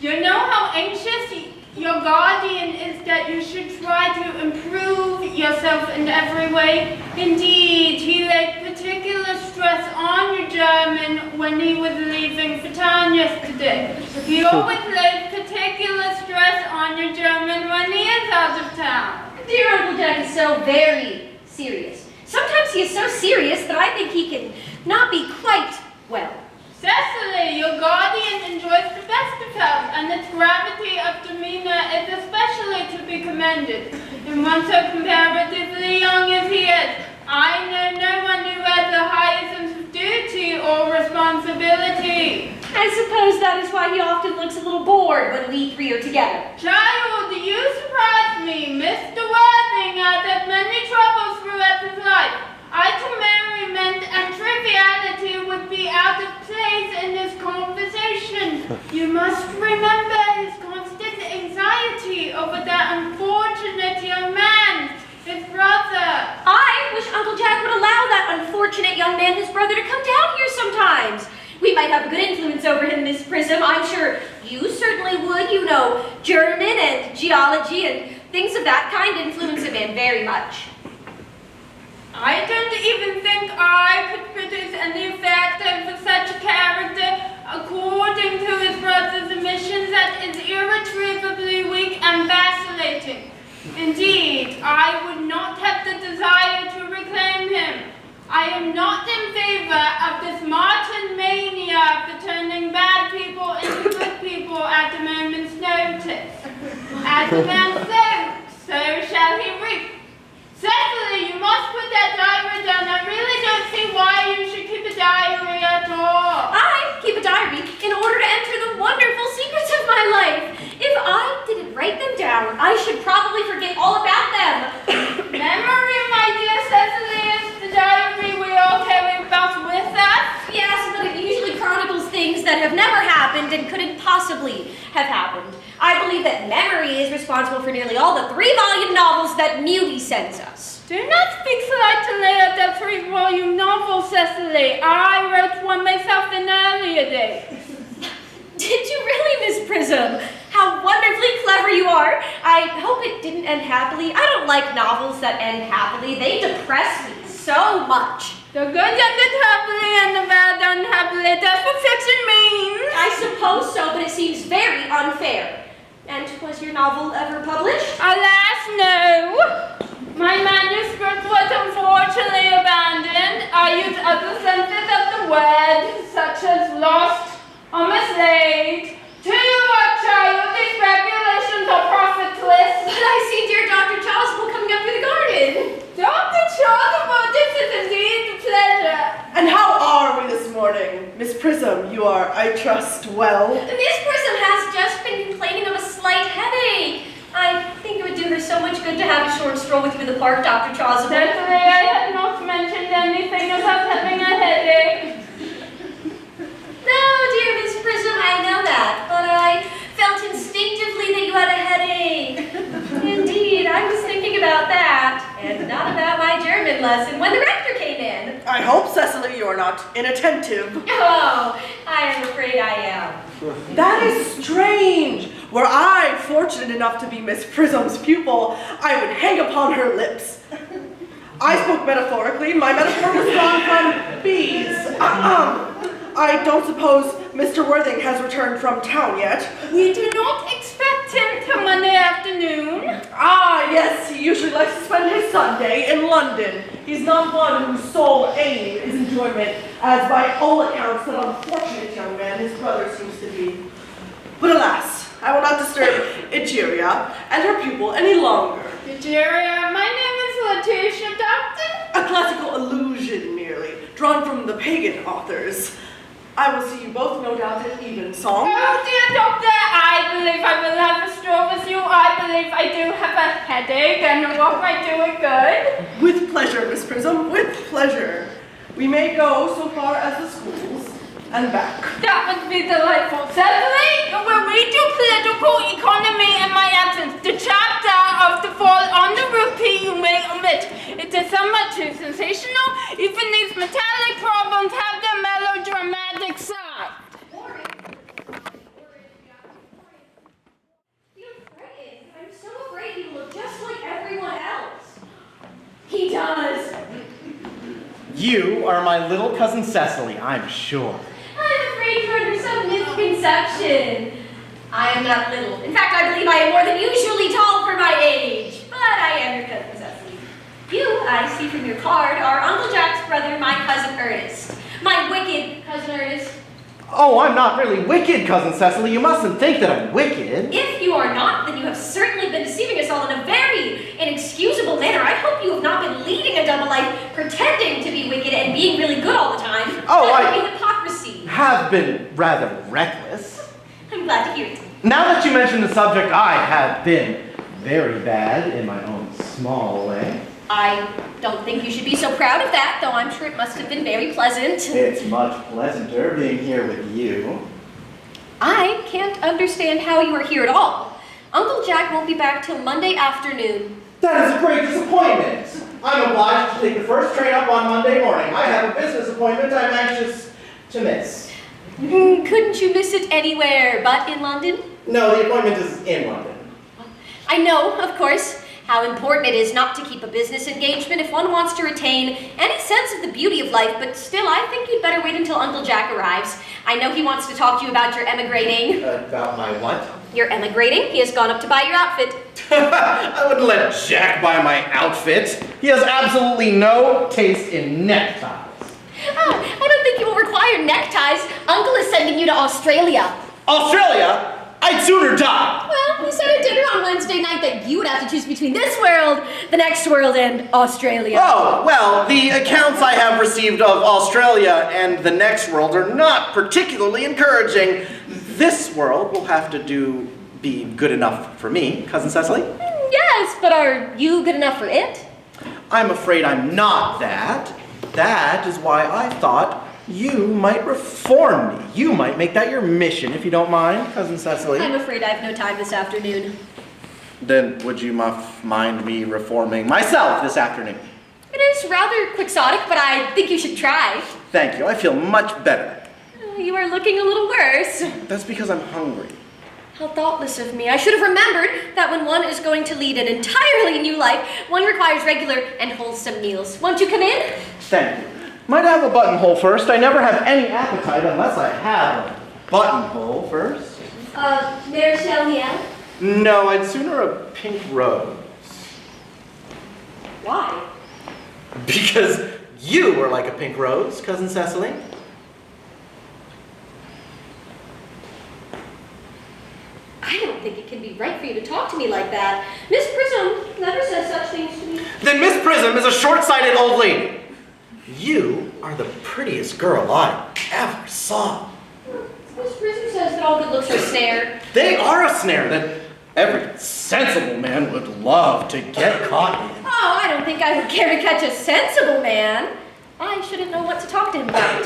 S6: you know how anxious your guardian is that you should try to improve yourself in every way. Indeed, he laid particular stress on your German when he was leaving for town yesterday. He always laid particular stress on your German when he is out of town.
S7: Dear Uncle Jack is so very serious. Sometimes he is so serious that I think he can not be quite well.
S6: Cecily, your guardian enjoys the best of health, and its gravity of demeanor is especially to be commended. In one so comparatively young as he is, I know no one who has a higher sense of duty or responsibility.
S7: I suppose that is why he often looks a little bored when we three are together.
S6: Child, you surprise me. Mr. Worthing has had many troubles throughout his life. Idle merriment and triviality would be out of place in this conversation. You must remember his constant anxiety over that unfortunate young man, his brother.
S7: I wish Uncle Jack would allow that unfortunate young man, his brother, to come down here sometimes. We might have a good influence over him, Miss Prism. I'm sure you certainly would. You know, German and geology and things of that kind influence a man very much.
S6: I don't even think I could produce any effect over such a character. According to his brother's admissions, that is irretrievably weak and vacillating. Indeed, I would not have the desire to reclaim him. I am not in favor of this Martin mania for turning bad people into good people at a moment's notice. As a man sows, so shall he reap. Cecily, you must put that diary down. I really don't see why you should keep a diary at all.
S7: I keep a diary in order to enter the wonderful secrets of my life. If I didn't write them down, I should probably forget all about them.
S6: Memory, my dear Cecily, is the diary we all carry about with us.
S7: Yes, but it usually chronicles things that have never happened and couldn't possibly have happened. I believe that memory is responsible for nearly all the 3-volume novels that Muty sends us.
S6: Do not speak so lightly of that 3-volume novel, Cecily. I wrote one myself in earlier days.
S7: Did you really, Miss Prism? How wonderfully clever you are. I hope it didn't end happily. I don't like novels that end happily. They depress me so much.
S6: The good ended happily and the bad unhappily. That's what fiction means.
S7: I suppose so, but it seems very unfair. And was your novel ever published?
S6: Alas, no. My manuscript was unfortunately abandoned. I used other senses of the word, such as lost or mislaid. To what child, these speculations are profitless.
S7: But I see dear Dr. Chasuble coming up through the garden.
S6: Dr. Chasuble, this is indeed a pleasure.
S8: And how are we this morning? Miss Prism, you are, I trust, well?
S7: Miss Prism has just been complaining of a slight headache. I think it would do her so much good to have a short stroll with you in the park, Dr. Chasuble.
S6: Certainly, I had not mentioned anything about having a headache.
S7: No, dear Miss Prism, I know that, but I felt instinctively that you had a headache. Indeed, I was thinking about that, and not about my German lesson when the rector came in.
S8: I hope, Cecily, you are not inattentive.
S7: Oh, I am afraid I am.
S8: That is strange. Were I fortunate enough to be Miss Prism's pupil, I would hang upon her lips. I spoke metaphorically. My metaphor was drawn from bees. I don't suppose Mr. Worthing has returned from town yet.
S6: We do not expect him till Monday afternoon.
S8: Ah, yes, he usually likes to spend his Sunday in London. He's not one whose sole aim is enjoyment, as by all accounts that unfortunate young man his brother seems to be. But alas, I will not disturb Egeria and her pupil any longer.
S6: Egeria, my name is Letitia, Doctor.
S8: A classical allusion merely, drawn from the pagan authors. I will see you both, no doubt, at evensong.
S6: Oh, dear Doctor, I believe I will have a stroll with you. I believe I do have a headache and a walk might do it good.
S8: With pleasure, Miss Prism, with pleasure. We may go so far as the schools and back.
S6: That would be delightful. Cecily, you will read your political economy in my absence. The chapter of the fall on the rupee you may omit. It is somewhat too sensational. Even these metallic problems have their melodramatic side.
S7: Feels very
S1: You are my little cousin Cecily, I'm sure.
S7: I'm afraid you're under some misconception. I am not little. In fact, I believe I am more than usually tall for my age. But I am your cousin Cecily. You, I see from your card, are Uncle Jack's brother, my cousin Ernest. My wicked cousin Ernest.
S1: Oh, I'm not really wicked, cousin Cecily. You mustn't think that I'm wicked.
S7: If you are not, then you have certainly been deceiving us all in a very inexcusable manner. I hope you have not been leading a double life, pretending to be wicked and being really good all the time.
S1: Oh,
S7: that would be hypocrisy.
S1: Have been rather reckless.
S7: I'm glad to hear it.
S1: Now that you mention the subject, I have been very bad in my own small way.
S7: I don't think you should be so proud of that, though I'm sure it must have been very pleasant.
S1: It's much pleasanter being here with you.
S7: I can't understand how you are here at all. Uncle Jack won't be back till Monday afternoon.
S1: That is a great disappointment. I'm obliged to take the first train up on Monday morning. I have a business appointment I'm anxious to miss.
S7: Couldn't you miss it anywhere but in London?
S1: No, the appointment is in London.
S7: I know, of course, how important it is not to keep a business engagement if one wants to retain any sense of the beauty of life, but still, I think you'd better wait until Uncle Jack arrives. I know he wants to talk to you about your emigrating.
S1: About my what?
S7: You're emigrating? He has gone up to buy your outfit.
S1: I wouldn't let Jack buy my outfit. He has absolutely no taste in neckties.
S7: Oh, I don't think you will require neckties. Uncle is sending you to Australia.
S1: Australia? I'd sooner die.
S7: Well, we said at dinner on Wednesday night that you would have to choose between this world, the next world, and Australia.
S1: Oh, well, the accounts I have received of Australia and the next world are not particularly encouraging. This world will have to be good enough for me, Cousin Cecily.
S7: Yes, but are you good enough for it?
S1: I'm afraid I'm not that. That is why I thought you might reform me. You might make that your mission, if you don't mind, Cousin Cecily.
S7: I'm afraid I have no time this afternoon.
S1: Then would you mind me reforming myself this afternoon?
S7: It is rather quixotic, but I think you should try.
S1: Thank you. I feel much better.
S7: You are looking a little worse.
S1: That's because I'm hungry.
S7: How thoughtless of me. I should have remembered that when one is going to lead an entirely new life, one requires regular and wholesome meals. Won't you come in?
S1: Thank you. Might I have a buttonhole first? I never have any appetite unless I have a buttonhole first.
S7: Maricel Miel?
S1: No, I'd sooner a pink rose.
S7: Why?
S1: Because you are like a pink rose, Cousin Cecily.
S7: I don't think it can be right for you to talk to me like that. Miss Prism never says such things to me.
S1: Then Miss Prism is a short-sighted old lady. You are the prettiest girl I ever saw.
S7: Miss Prism says that all good looks are a snare.
S1: They are a snare that every sensible man would love to get caught in.
S7: Oh, I don't think I would care to catch a sensible man. I shouldn't know what to talk to him about.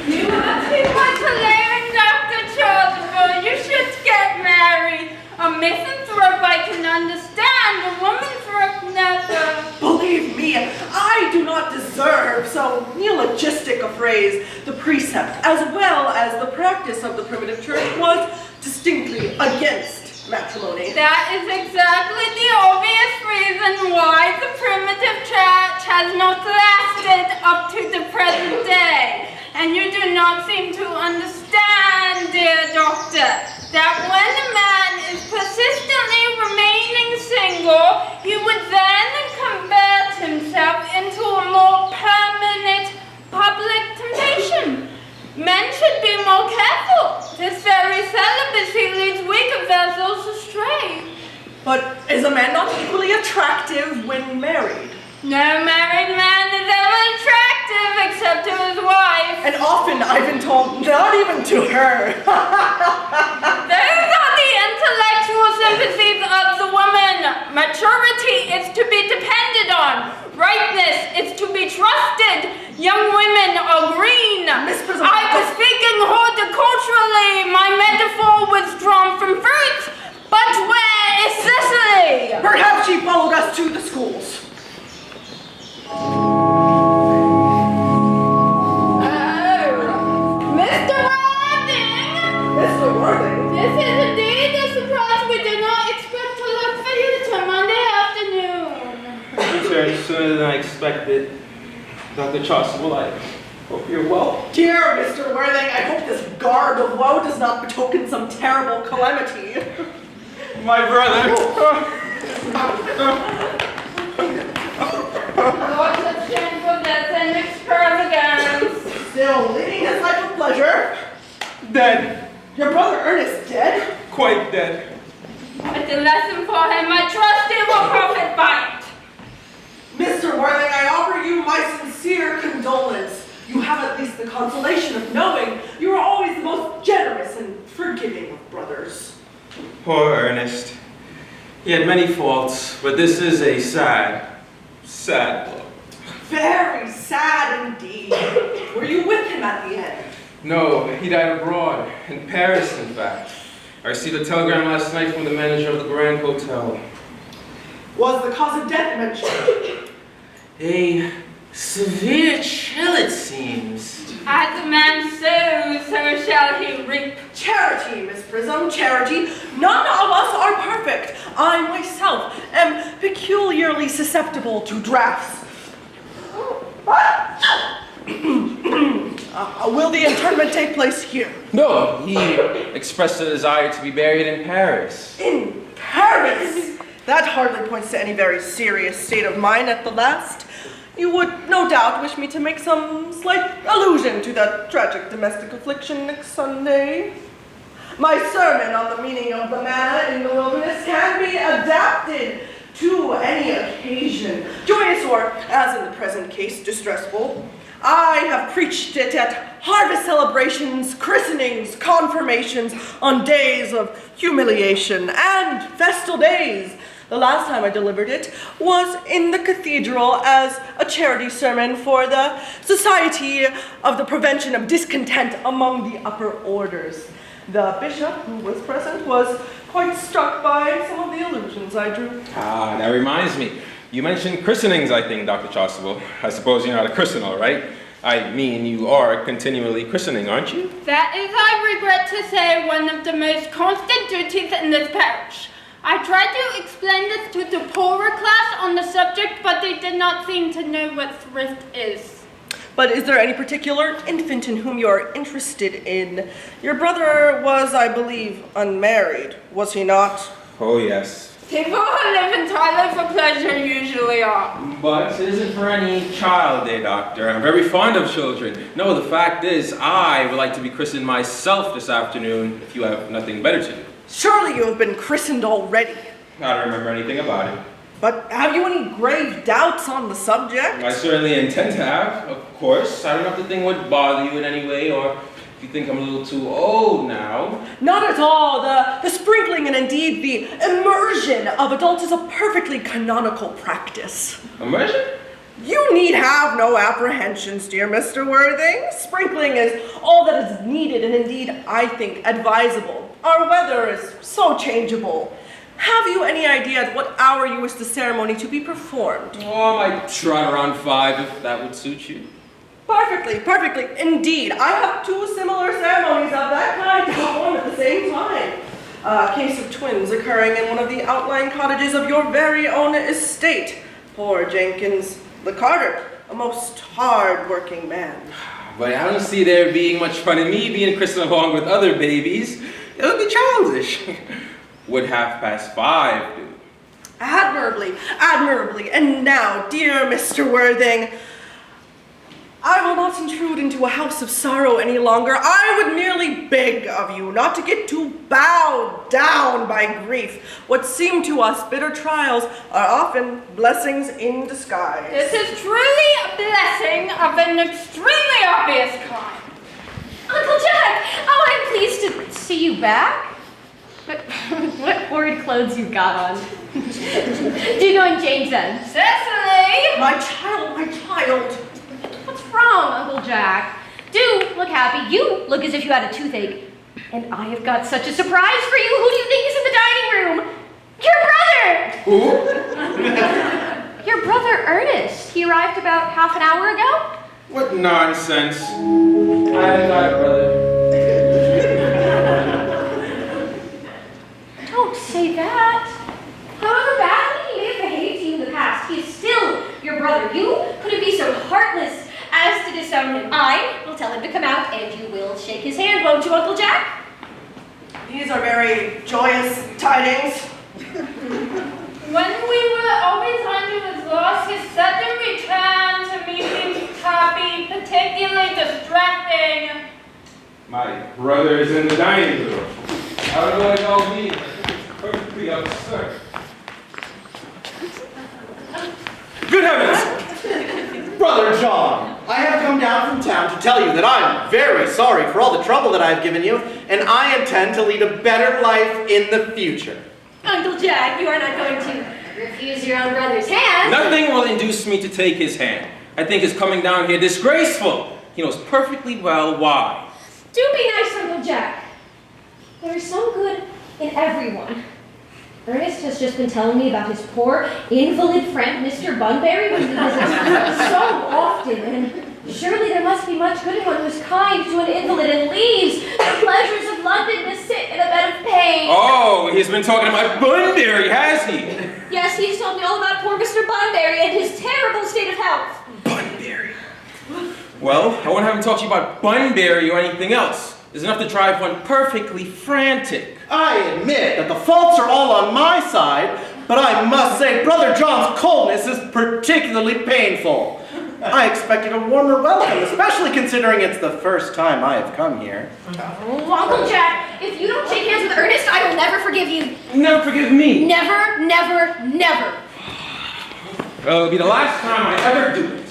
S6: You have too much to learn, Dr. Childwell. You should get married. A misanthrope I can understand, a womanthrope never.
S8: Believe me, I do not deserve so neologistic a phrase. The precept, as well as the practice of the primitive church, was distinctly against matrimony.
S6: That is exactly the obvious reason why the primitive church has not lasted up to the present day. And you do not seem to understand, dear doctor, that when a man is persistently remaining single, he would then convert himself into a more permanent public temptation. Men should be more careful. This very celibacy leads weaker vessels astray.
S8: But is a man not equally attractive when married?
S6: No married man is ever attractive except to his wife.
S8: And often I've been told, not even to her.
S6: Those are the intellectual sympathies of the woman. Maturity is to be depended on. Ripeness is to be trusted. Young women are green.
S8: Miss Prism,
S6: I was speaking horticulturally. My metaphor was drawn from fruit. But where is Cecily?
S8: Perhaps she followed us to the schools.
S6: Mr. Worthing!
S8: Mr. Worthing?
S6: This is
S2: sooner than I expected. Dr. Chasuble, I hope you're well.
S8: Dear Mr. Worthing, I hope this garb of woe does not betoken some terrible calamity.
S2: My brother.
S6: What a shameful death and extravagance.
S8: Still leading his life of pleasure.
S2: Dead.
S8: Your brother Ernest dead?
S2: Quite dead.
S6: It's a lesson for him. I trust he will profit by it.
S8: Mr. Worthing, I offer you my sincere condolence. You have at least the consolation of knowing you are always the most generous and forgiving of brothers.
S2: Poor Ernest. He had many faults, but this is a sad, sad blow.
S8: Very sad indeed. Were you with him at the end?
S2: No, he died abroad, in Paris, in fact. I received a telegram last night from the manager of the Grand Hotel.
S8: Was the cause of death mentioned?
S2: A severe chill, it seems.
S6: As a man sows, so shall he reap.
S8: Charity, Miss Prism, charity. None of us are perfect. I myself am peculiarly susceptible to drafts. Will the interment take place here?
S2: No, he expressed a desire to be buried in Paris.
S8: In Paris? That hardly points to any very serious state of mind at the last. You would no doubt wish me to make some slight allusion to that tragic domestic affliction next Sunday. My sermon on the meaning of the manna in the wilderness can be adapted to any occasion, joyous or, as in the present case, distressful. I have preached it at harvest celebrations, christenings, confirmations, on days of humiliation, and festal days. The last time I delivered it was in the cathedral as a charity sermon for the Society of the Prevention of Discontent among the Upper Orders. The bishop, who was present, was quite struck by some of the allusions I drew.
S2: Ah, that reminds me. You mentioned christenings, I think, Dr. Chasuble. I suppose you're not a christener, right? I mean, you are continually christening, aren't you?
S6: That is, I regret to say, one of the most constant duties in this parish. I tried to explain this to the poorer class on the subject, but they did not seem to know what thrift is.
S8: But is there any particular infant in whom you are interested in? Your brother was, I believe, unmarried, was he not?
S2: Oh, yes.
S6: People who live entirely for pleasure usually are.
S2: But it isn't for any child day, Doctor. I'm very fond of children. No, the fact is, I would like to be christened myself this afternoon, if you have nothing better to do.
S8: Surely you have been christened already.
S2: I don't remember anything about it.
S8: But have you any grave doubts on the subject?
S2: I certainly intend to have, of course. I don't know if the thing would bother you in any way, or if you think I'm a little too old now.
S8: Not at all. The sprinkling and indeed the immersion of adults is a perfectly canonical practice.
S2: Immersion?
S8: You need have no apprehensions, dear Mr. Worthing. Sprinkling is all that is needed and indeed, I think, advisable. Our weather is so changeable. Have you any idea at what hour you wish the ceremony to be performed?
S2: Oh, I might trot around 5 if that would suit you.
S8: Perfectly, perfectly. Indeed, I have 2 similar ceremonies of that kind going on at the same time. A case of twins occurring in one of the outlying cottages of your very own estate. Poor Jenkins, the carter, a most hard-working man.
S2: But I don't see there being much fun in me being christened along with other babies. It would be childish. Would 5:30 do?
S8: Admirably, admirably. And now, dear Mr. Worthing, I will not intrude into a house of sorrow any longer. I would merely beg of you not to get too bowed down by grief. What seem to us bitter trials are often blessings in disguise.
S6: This is truly a blessing of an extremely obvious kind.
S7: Uncle Jack! Oh, I'm pleased to see you back. But what horrid clothes you've got on. Do go and change them.
S6: Cecily!
S8: My child.
S7: What's wrong, Uncle Jack? Do look happy. You look as if you had a toothache. And I have got such a surprise for you. Who do you think is in the dining room? Your brother!
S2: Who?
S7: Your brother, Ernest. He arrived about half an hour ago.
S2: What nonsense. I haven't got a brother.
S7: Don't say that. However badly he may have behaved to you in the past, he is still your your brother. You couldn't be so heartless as to disown him. I will tell him to come out, and you will shake his hand, won't you, Uncle Jack?
S8: These are very joyous tidings.
S6: When we were always under his loss, his sudden return to me seems to be particularly distressing.
S2: My brother is in the dining room. I don't know what it all means. I think it's perfectly absurd.
S1: Good heavens! Brother John, I have come down from town to tell you that I'm very sorry for all the trouble that I've given you, and I intend to lead a better life in the future.
S7: Uncle Jack, you are not going to refuse your own brother's hand.
S2: Nothing will induce me to take his hand. I think his coming down here disgraceful. He knows perfectly well why.
S7: Do be nice, Uncle Jack. There is some good in everyone. Ernest has just been telling me about his poor invalid friend, Mr. Bunbury, who he visits so often, and surely there must be much good in one who is kind to an invalid and leaves the pleasures of London to sit in a bed of pain.
S2: Oh, he's been talking about Bunbury, has he?
S7: Yes, he's told me all about poor Mr. Bunbury and his terrible state of health.
S2: Bunbury. Well, I won't have him talk to you about Bunbury or anything else. It's enough to drive one perfectly frantic.
S1: I admit that the faults are all on my side, but I must say Brother John's coldness is particularly painful. I expected a warmer welcome, especially considering it's the first time I have come here.
S7: Oh, Uncle Jack, if you don't shake hands with Ernest, I will never forgive you.
S2: Never forgive me.
S7: Never, never, never.
S2: Well, it'll be the last time I ever do it.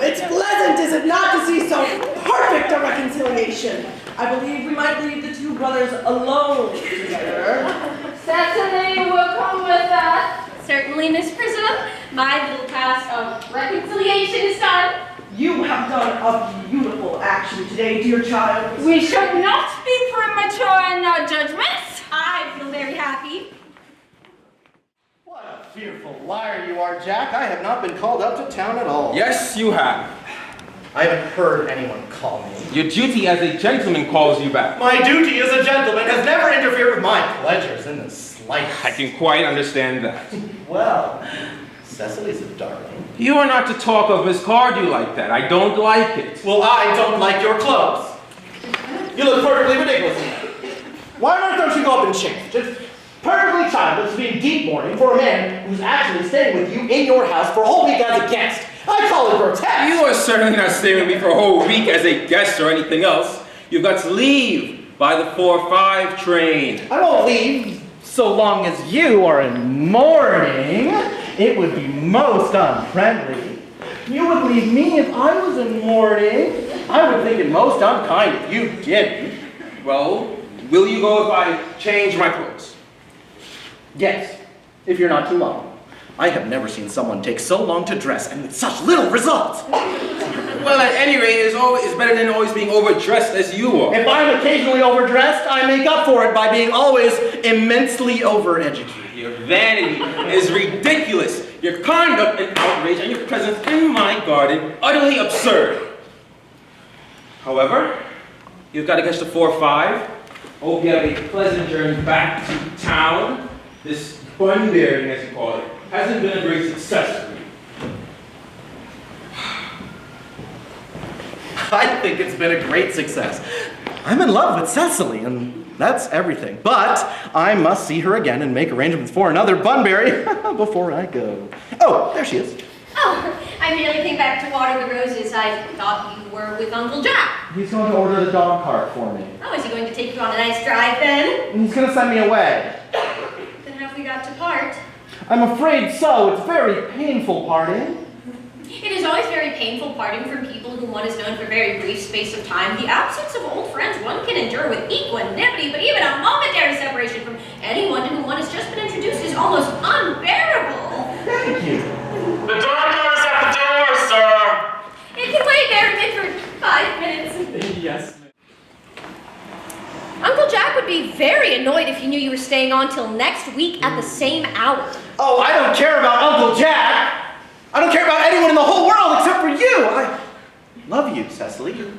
S8: It's pleasant, is it not, to see so perfect a reconciliation? I believe we might leave the two brothers alone together.
S6: Cecily will come with us.
S7: Certainly, Miss Prism. My little task of reconciliation is done.
S8: You have done a beautiful action today, dear child.
S6: We should not be premature in our judgments.
S7: I feel very happy.
S1: What a fearful liar you are, Jack. I have not been called up to town at all.
S2: Yes, you have.
S1: I haven't heard anyone call me.
S2: Your duty as a gentleman calls you back.
S1: My duty as a gentleman has never interfered with my pleasures in the slightest.
S2: I can quite understand that.
S1: Well, Cecily's a darling.
S2: You are not to talk of Miss Cardew like that. I don't like it.
S1: Well, I don't like your clothes. You look perfectly ridiculous in them. Why on earth don't you go up and change? It's perfectly childless to be in deep mourning for a man who's actually staying with you in your house for a whole week as a guest. I call it grotesque.
S2: You are certainly not staying with me for a whole week as a guest or anything else. You've got to leave by the 4:05 train.
S1: I won't leave so long as you are in mourning. It would be most unfriendly. You would leave me if I was in mourning. I would think it most unkind if you didn't.
S2: Well, will you go if I change my clothes?
S1: Yes, if you're not too long. I have never seen someone take so long to dress and with such little results.
S2: Well, at any rate, it's better than always being overdressed as you are.
S1: If I'm occasionally overdressed, I make up for it by being always immensely overeducated.
S2: Your vanity is ridiculous. Your conduct an outrage, and your presence in my garden utterly absurd. However, you've got to catch the 4:05. Hope you have a pleasant journey back to town. This Bunbury, as you call it, hasn't been a great success for you.
S1: I think it's been a great success. I'm in love with Cecily, and that's everything. But I must see her again and make arrangements for another Bunbury before I go. Oh, there she is.
S7: Oh, I merely came back to water the roses. I thought you were with Uncle Jack.
S1: He's going to order the dog cart for me.
S7: Oh, is he going to take you on a nice drive then?
S1: He's going to send me away.
S7: Then have we got to part?
S1: I'm afraid so. It's very painful parting.
S7: It is always very painful parting from people whom one has known for a very brief space of time. The absence of old friends one can endure with equanimity, but even a momentary separation from anyone to whom one has just been introduced is almost unbearable.
S1: Thank you.
S9: The doctor is at the door, sir.
S7: It can wait, Merriman, for 5 minutes.
S1: Yes.
S7: Uncle Jack would be very annoyed if he knew you were staying on till next week at the same hour.
S1: Oh, I don't care about Uncle Jack. I don't care about anyone in the whole world except for you. I love you, Cecily. You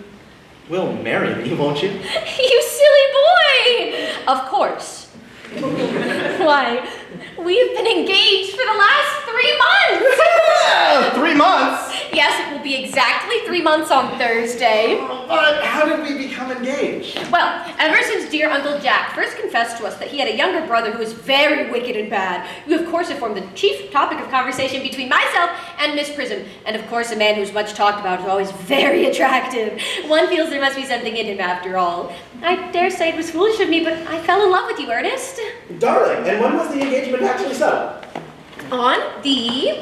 S1: will marry me, won't you?
S7: You silly boy! Of course. Why We've been engaged for the last 3 months.
S1: 3 months?
S7: Yes, it will be exactly 3 months on Thursday.
S1: But how did we become engaged?
S7: Well, ever since dear Uncle Jack first confessed to us that he had a younger brother who was very wicked and bad, you of course have formed the chief topic of conversation between myself and Miss Prism, and of course a man who's much talked about is always very attractive. One feels there must be something in him after all. I dare say it was foolish of me, but I fell in love with you, Ernest.
S1: Darling, and when was the engagement actually settled?
S7: On the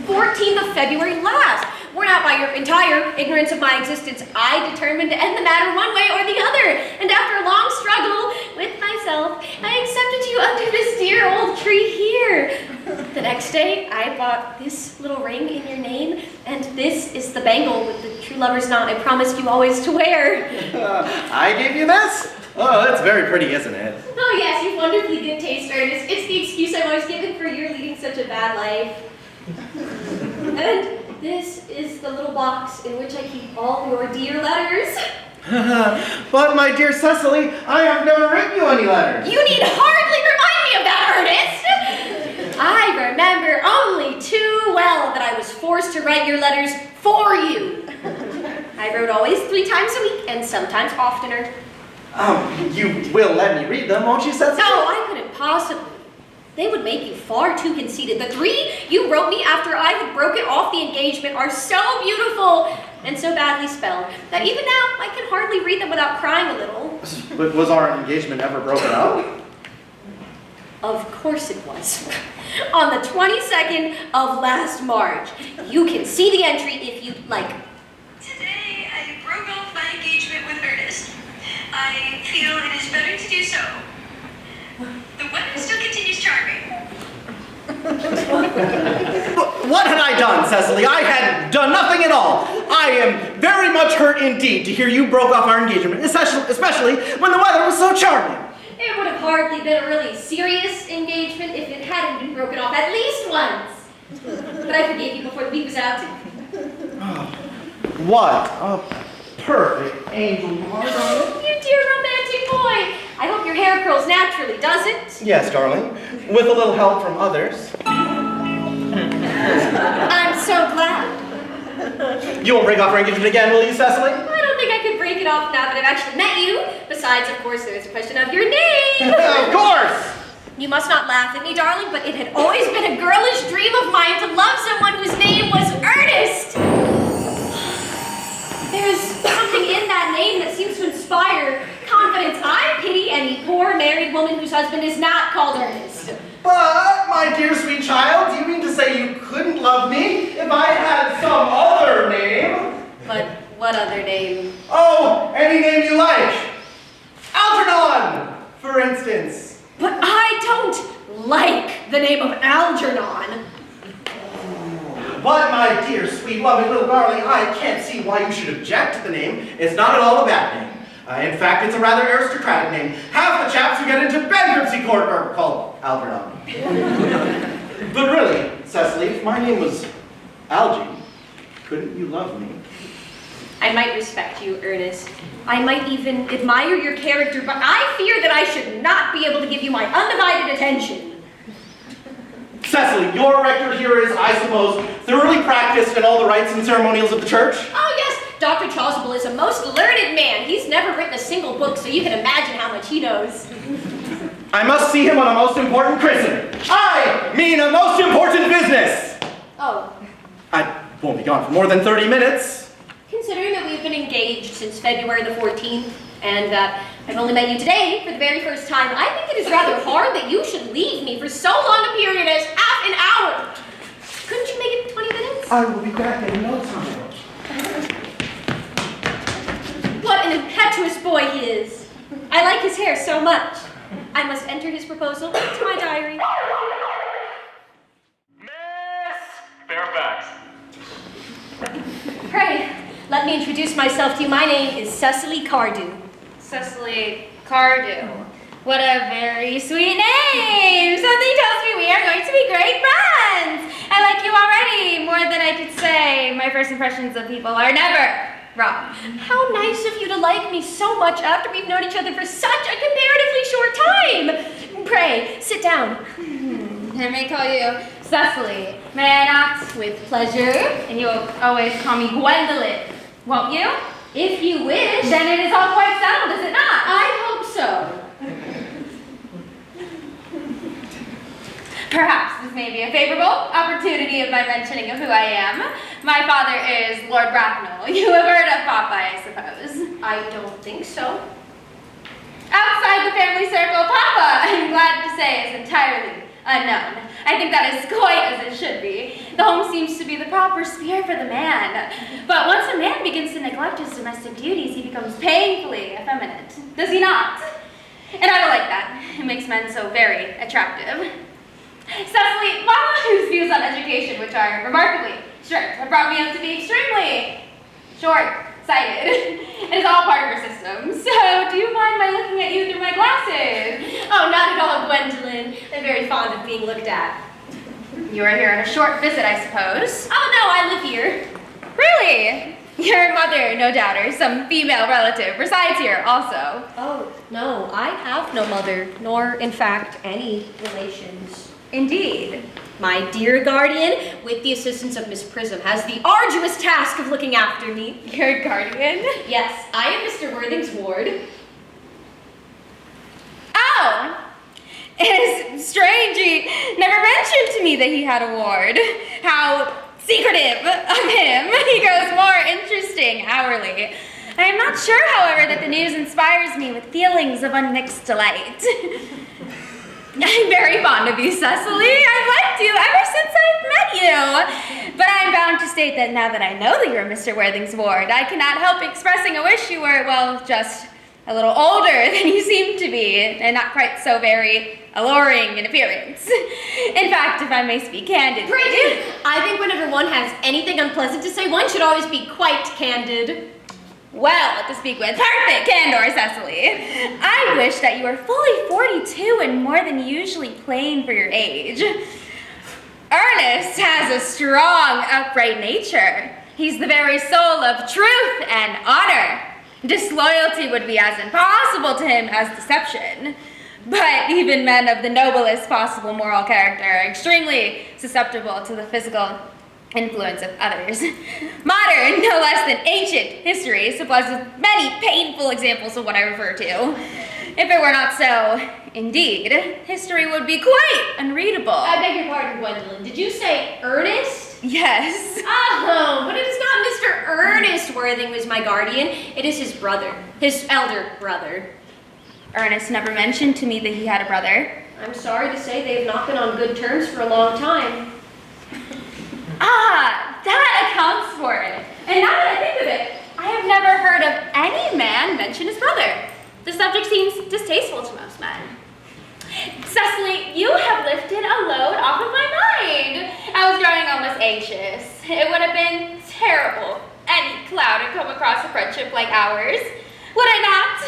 S7: 14th of February last. Worn out by your entire ignorance of my existence, I determined to end the matter one way or the other. And after a long struggle with myself, I accepted you under this dear old tree here. The next day, I bought this little ring in your name, and this is the bangle with the true lover's knot I promised you always to wear.
S1: I gave you this? Oh, that's very pretty, isn't it?
S7: Oh yes, you've wonderfully good taste, Ernest. It's the excuse I've always given for your leading such a bad life. And this is the little box in which I keep all your dear letters.
S1: But my dear Cecily, I have never written you any letters.
S7: You need hardly remind me of that, Ernest! I remember only too well that I was forced to write your letters for you. I wrote always 3 times a week, and sometimes oftener.
S1: You will let me read them, won't you, Cecily?
S7: No, I couldn't possibly. They would make you far too conceited. The 3 you wrote me after I had broken off the engagement are so beautiful and so badly spelled that even now I can hardly read them without crying a little.
S1: But was our engagement ever broken up?
S7: Of course it was. On the 22nd of last March. You can see the entry if you'd like.
S10: Today I broke off my engagement with Earnest. I feel it is better to do so. The weather still continues charming.
S1: What had I done, Cecily? I had done nothing at all. I am very much hurt indeed to hear you broke off our engagement, especially when the weather was so charming.
S7: It would have hardly been a really serious engagement if it hadn't been broken off at least once. But I forgave you before the week was out.
S1: What a perfect angel you are, darling.
S7: You dear romantic boy. I hope your hair curls naturally, does it?
S1: Yes, darling. With a little help from others.
S7: I'm so glad.
S1: You won't break off our engagement again, will you, Cecily?
S7: I don't think I could break it off now that I've actually met you. Besides, of course, there's a question of your name.
S1: Of course!
S7: You must not laugh at me, darling, but it had always been a girlish dream of mine to love someone whose name was Earnest. There's something in that name that seems to inspire confidence. I pity any poor married woman whose husband is not called Earnest.
S1: But, my dear sweet child, do you mean to say you couldn't love me if I had some other name?
S7: But what other name?
S1: Oh, any name you like. Algernon, for instance.
S7: But I don't like the name of Algernon.
S1: But, my dear, sweet, loving little darling, I can't see why you should object to the name. It's not at all a bad name. In fact, it's a rather aristocratic name. Half the chaps who get into bankruptcy court are called Algernon. But really, Cecily, if my name was Algie, couldn't you love me?
S7: I might respect you, Ernest. I might even admire your character, but I fear that I should not be able to give you my undivided attention.
S1: Cecily, your rector here is, I suppose, thoroughly practiced in all the rites and ceremonials of the church?
S7: Oh yes, Dr. Chasuble is a most learned man. He's never written a single book, so you can imagine how much he knows.
S1: I must see him on a most important christening. I mean a most important business!
S7: Oh.
S1: I won't be gone for more than 30 minutes.
S7: Considering that we've been engaged since February the 14th, and that I've only met you today for the very first time, I think it is rather hard that you should leave me for so long a period as half an hour. Couldn't you make it 20 minutes?
S1: I will be back in no time.
S7: What an impetuous boy he is. I like his hair so much. I must enter his proposal into my diary.
S9: Miss Fairfax.
S7: Pray, let me introduce myself to you. My name is Cecily Cardew.
S5: Cecily Cardew. What a very sweet name! Something tells me we are going to be great friends! I like you already, more than I could say. My first impressions of people are never wrong.
S7: How nice of you to like me so much after we've known each other for such a comparatively short time. Pray, sit down.
S5: I may call you Cecily. May I not?
S7: With pleasure.
S5: And you'll always call me Gwendolyn, won't you?
S7: If you wish.
S5: Then it is all quite settled, is it not?
S7: I hope so.
S5: Perhaps this may be a favorable opportunity of my mentioning of who I am. My father is Lord Bracknell. You have heard of Papa, I suppose.
S7: I don't think so.
S5: Outside the family circle, Papa, I'm glad to say, is entirely unknown. I think that is quite as it should be. The home seems to be the proper sphere for the man. But once a man begins to neglect his domestic duties, he becomes painfully effeminate. Does he not? And I don't like that. It makes men so very attractive. Cecily, Mama, whose views on education, which are remarkably strict, have brought me up to be extremely short-sighted. It is all part of her system. So, do you mind my looking at you through my glasses?
S7: Oh, not at all, Gwendolyn. I'm very fond of being looked at.
S5: You are here on a short visit, I suppose.
S7: Oh, no, I live here.
S5: Really? Your mother, no doubt, or some female relative, resides here also.
S7: Oh, no, I have no mother, nor, in fact, any relations.
S5: Indeed.
S7: My dear guardian, with the assistance of Miss Prism, has the arduous task of looking after me.
S5: Your guardian?
S7: Yes, I am Mr. Worthing's ward.
S5: Oh! It is strange. He never mentioned to me that he had a ward. How secretive of him. He grows more interesting hourly. I am not sure, however, that the news inspires me with feelings of unmixed delight. I'm very fond of you, Cecily. I've liked you ever since I've met you. But I'm bound to state that now that I know that you're Mr. Worthing's ward, I cannot help expressing a wish you were, well, just a little older than you seem to be, and not quite so very alluring in appearance. In fact, if I may speak candidly.
S7: Pray do. I think whenever one has anything unpleasant to say, one should always be quite candid.
S5: Well, to speak with perfect candor, Cecily, I wish that you were fully 42 and more than usually plain for your age. Ernest has a strong, upright nature. He's the very soul of truth and honor. Disloyalty would be as impossible to him as deception. But even men of the noblest possible moral character are extremely susceptible to the physical influence of others. Modern, no less than ancient, history supplies with many painful examples of what I refer to. If it were not so, indeed, history would be quite unreadable.
S7: I beg your pardon, Gwendolyn. Did you say Ernest?
S5: Yes.
S7: Oh, but it is not Mr. Ernest Worthing who is my guardian. It is his brother, his elder brother.
S5: Ernest never mentioned to me that he had a brother.
S7: I'm sorry to say they have not been on good terms for a long time.
S5: Ah, that accounts for it. And now that I think of it, I have never heard of any man mention his brother. The subject seems distasteful to most men. Cecily, you have lifted a load off of my mind. I was growing almost anxious. It would have been terrible if any cloud had come across a friendship like ours. Would it not?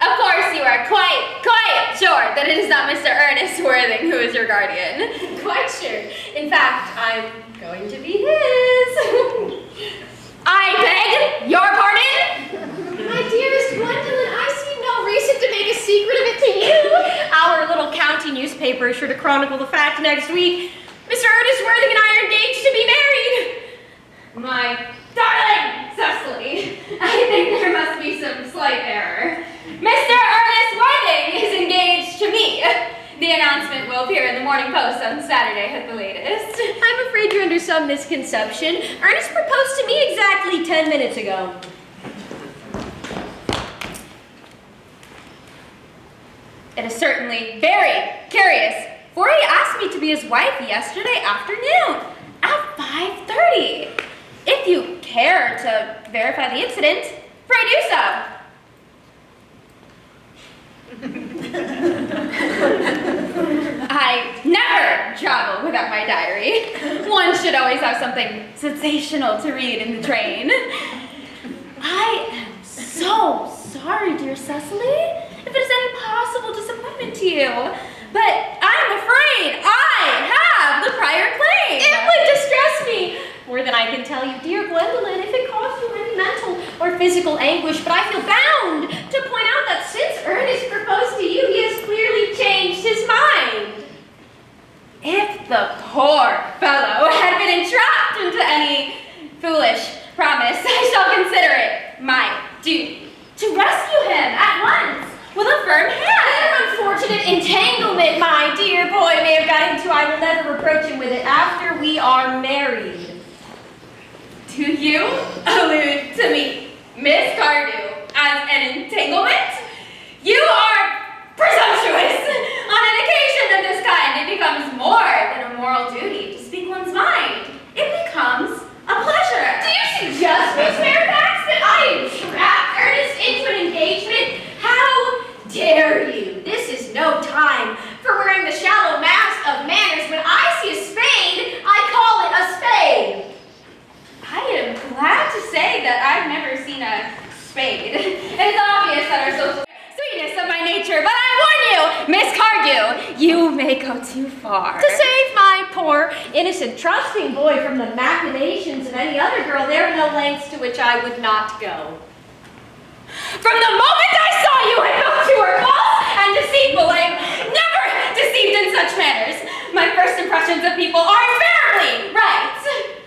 S5: Of course, you are quite sure that it is not Mr. Ernest Worthing who is your guardian.
S7: Quite sure. In fact, I'm going to be his.
S5: I beg your pardon?
S7: My dearest Gwendolyn, I see no reason to make a secret of it to you. Our little county newspaper is sure to chronicle the fact next week. Mr. Ernest Worthing and I are engaged to be married.
S5: My darling Cecily, I think there must be some slight error. Mr. Ernest Worthing is engaged to me. The announcement will appear in the Morning Post on Saturday at the latest.
S7: I'm afraid you're under some misconception. Ernest proposed to me exactly 10 minutes ago.
S5: It is certainly very curious, for he asked me to be his wife yesterday afternoon at 5:30. If you care to verify the incident, pray do so. I never travel without my diary. One should always have something sensational to read in the train. I am so sorry, dear Cecily, if it is any possible disappointment to you, but I'm afraid I have the prior claim.
S7: It would distress me more than I can tell you, dear Gwendolyn, if it caused you any mental or physical anguish, but I feel bound to point out that since Ernest proposed to you, he has clearly changed his unfortunate entanglement my dear boy may have got into, I will never reproach him with it after we are married.
S5: Do you allude to me, Miss Cardew, as an entanglement? You are presumptuous. On an occasion of this kind, it becomes more than a moral duty to speak one's mind. It becomes a pleasure.
S7: Do you suggest, Miss Fairfax, that I entrap Ernest into an engagement? How dare you? This is no time for wearing the shallow mask of manners. When I see a spade, I call it a spade.
S5: I am glad to say that I've never seen a spade. It is obvious that our social sweetness of my nature, but I warn you, Miss Cardew, you may go too far.
S7: To save my poor, innocent, trusting boy from the machinations of any other girl, there are no lengths to which I would not go.
S5: From the moment I saw you, I felt you were false and deceitful. I am never deceived in such matters. My first impressions of people are invariably right.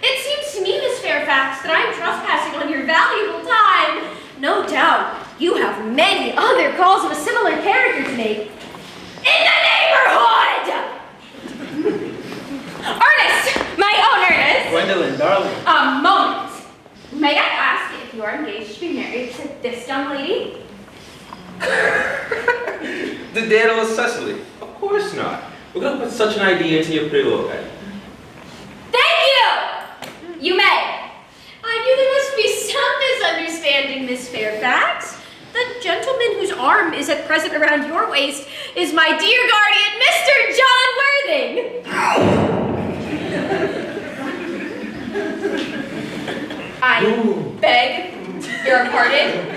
S7: It seems to me, Miss Fairfax, that I'm trespassing on your valuable time. No doubt, you have many other calls of a similar character to make. In the neighborhood!
S5: Ernest, my own Ernest.
S1: Gwendolyn, darling.
S5: A moment. May I ask if you are engaged to be married to this young lady?
S2: The daedalus Cecily. Of course not. We're gonna put such an idea into your pretty little head.
S5: Thank you! You may.
S7: I knew there must be some misunderstanding, Miss Fairfax. The gentleman whose arm is at present around your waist is my dear guardian, Mr. John Worthing.
S5: I beg your pardon.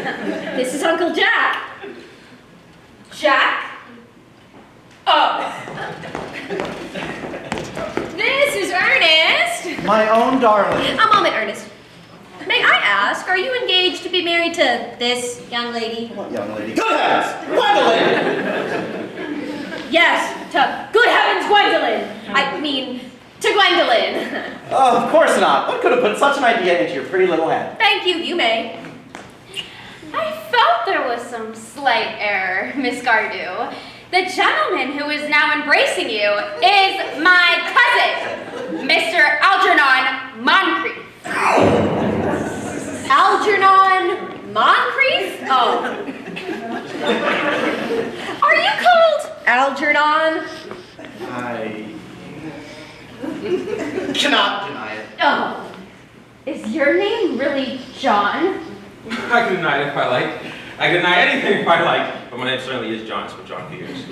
S7: This is Uncle Jack.
S5: Jack? Oh.
S7: This is Ernest.
S1: My own darling.
S7: A moment, Ernest. May I ask, are you engaged to be married to this young lady?
S1: What young lady? Good heavens! Gwendolyn!
S7: Yes, to good heavens, Gwendolyn. I mean, to Gwendolyn.
S1: Oh, of course not. What could have put such an idea into your pretty little head?
S7: Thank you, you may.
S5: I felt there was some slight error, Miss Cardew. The gentleman who is now embracing you is my cousin, Mr. Algernon Moncrief.
S7: Algernon Moncrief? Oh. Are you called Algernon?
S1: I cannot deny it.
S5: Oh. Is your name really John?
S2: I can deny it if I like. I can deny anything if I like. But my name certainly is John. It's what John fears.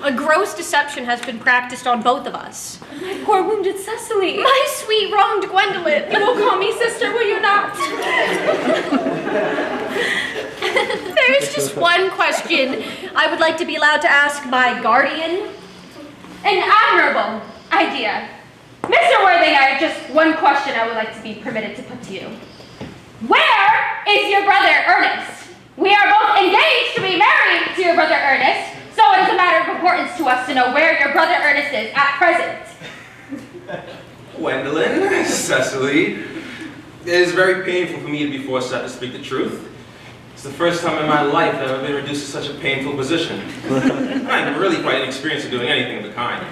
S7: A gross deception has been practiced on both of us.
S5: My poor wounded Cecily.
S7: My sweet wronged Gwendolyn.
S5: You will call me sister, will you not?
S7: There is just one question I would like to be allowed to ask my guardian.
S5: An admirable idea. Mr. Worthing, I have just one question I would like to be permitted to put to you. Where is your brother Ernest? We are both engaged to be married to your brother Ernest, so it is a matter of importance to us to know where your brother Ernest is at present.
S2: Gwendolyn, Cecily, it is very painful for me to be forced to speak the truth. It's the first time in my life that I've been reduced to such a painful position. I'm really quite inexperienced in doing anything of the kind.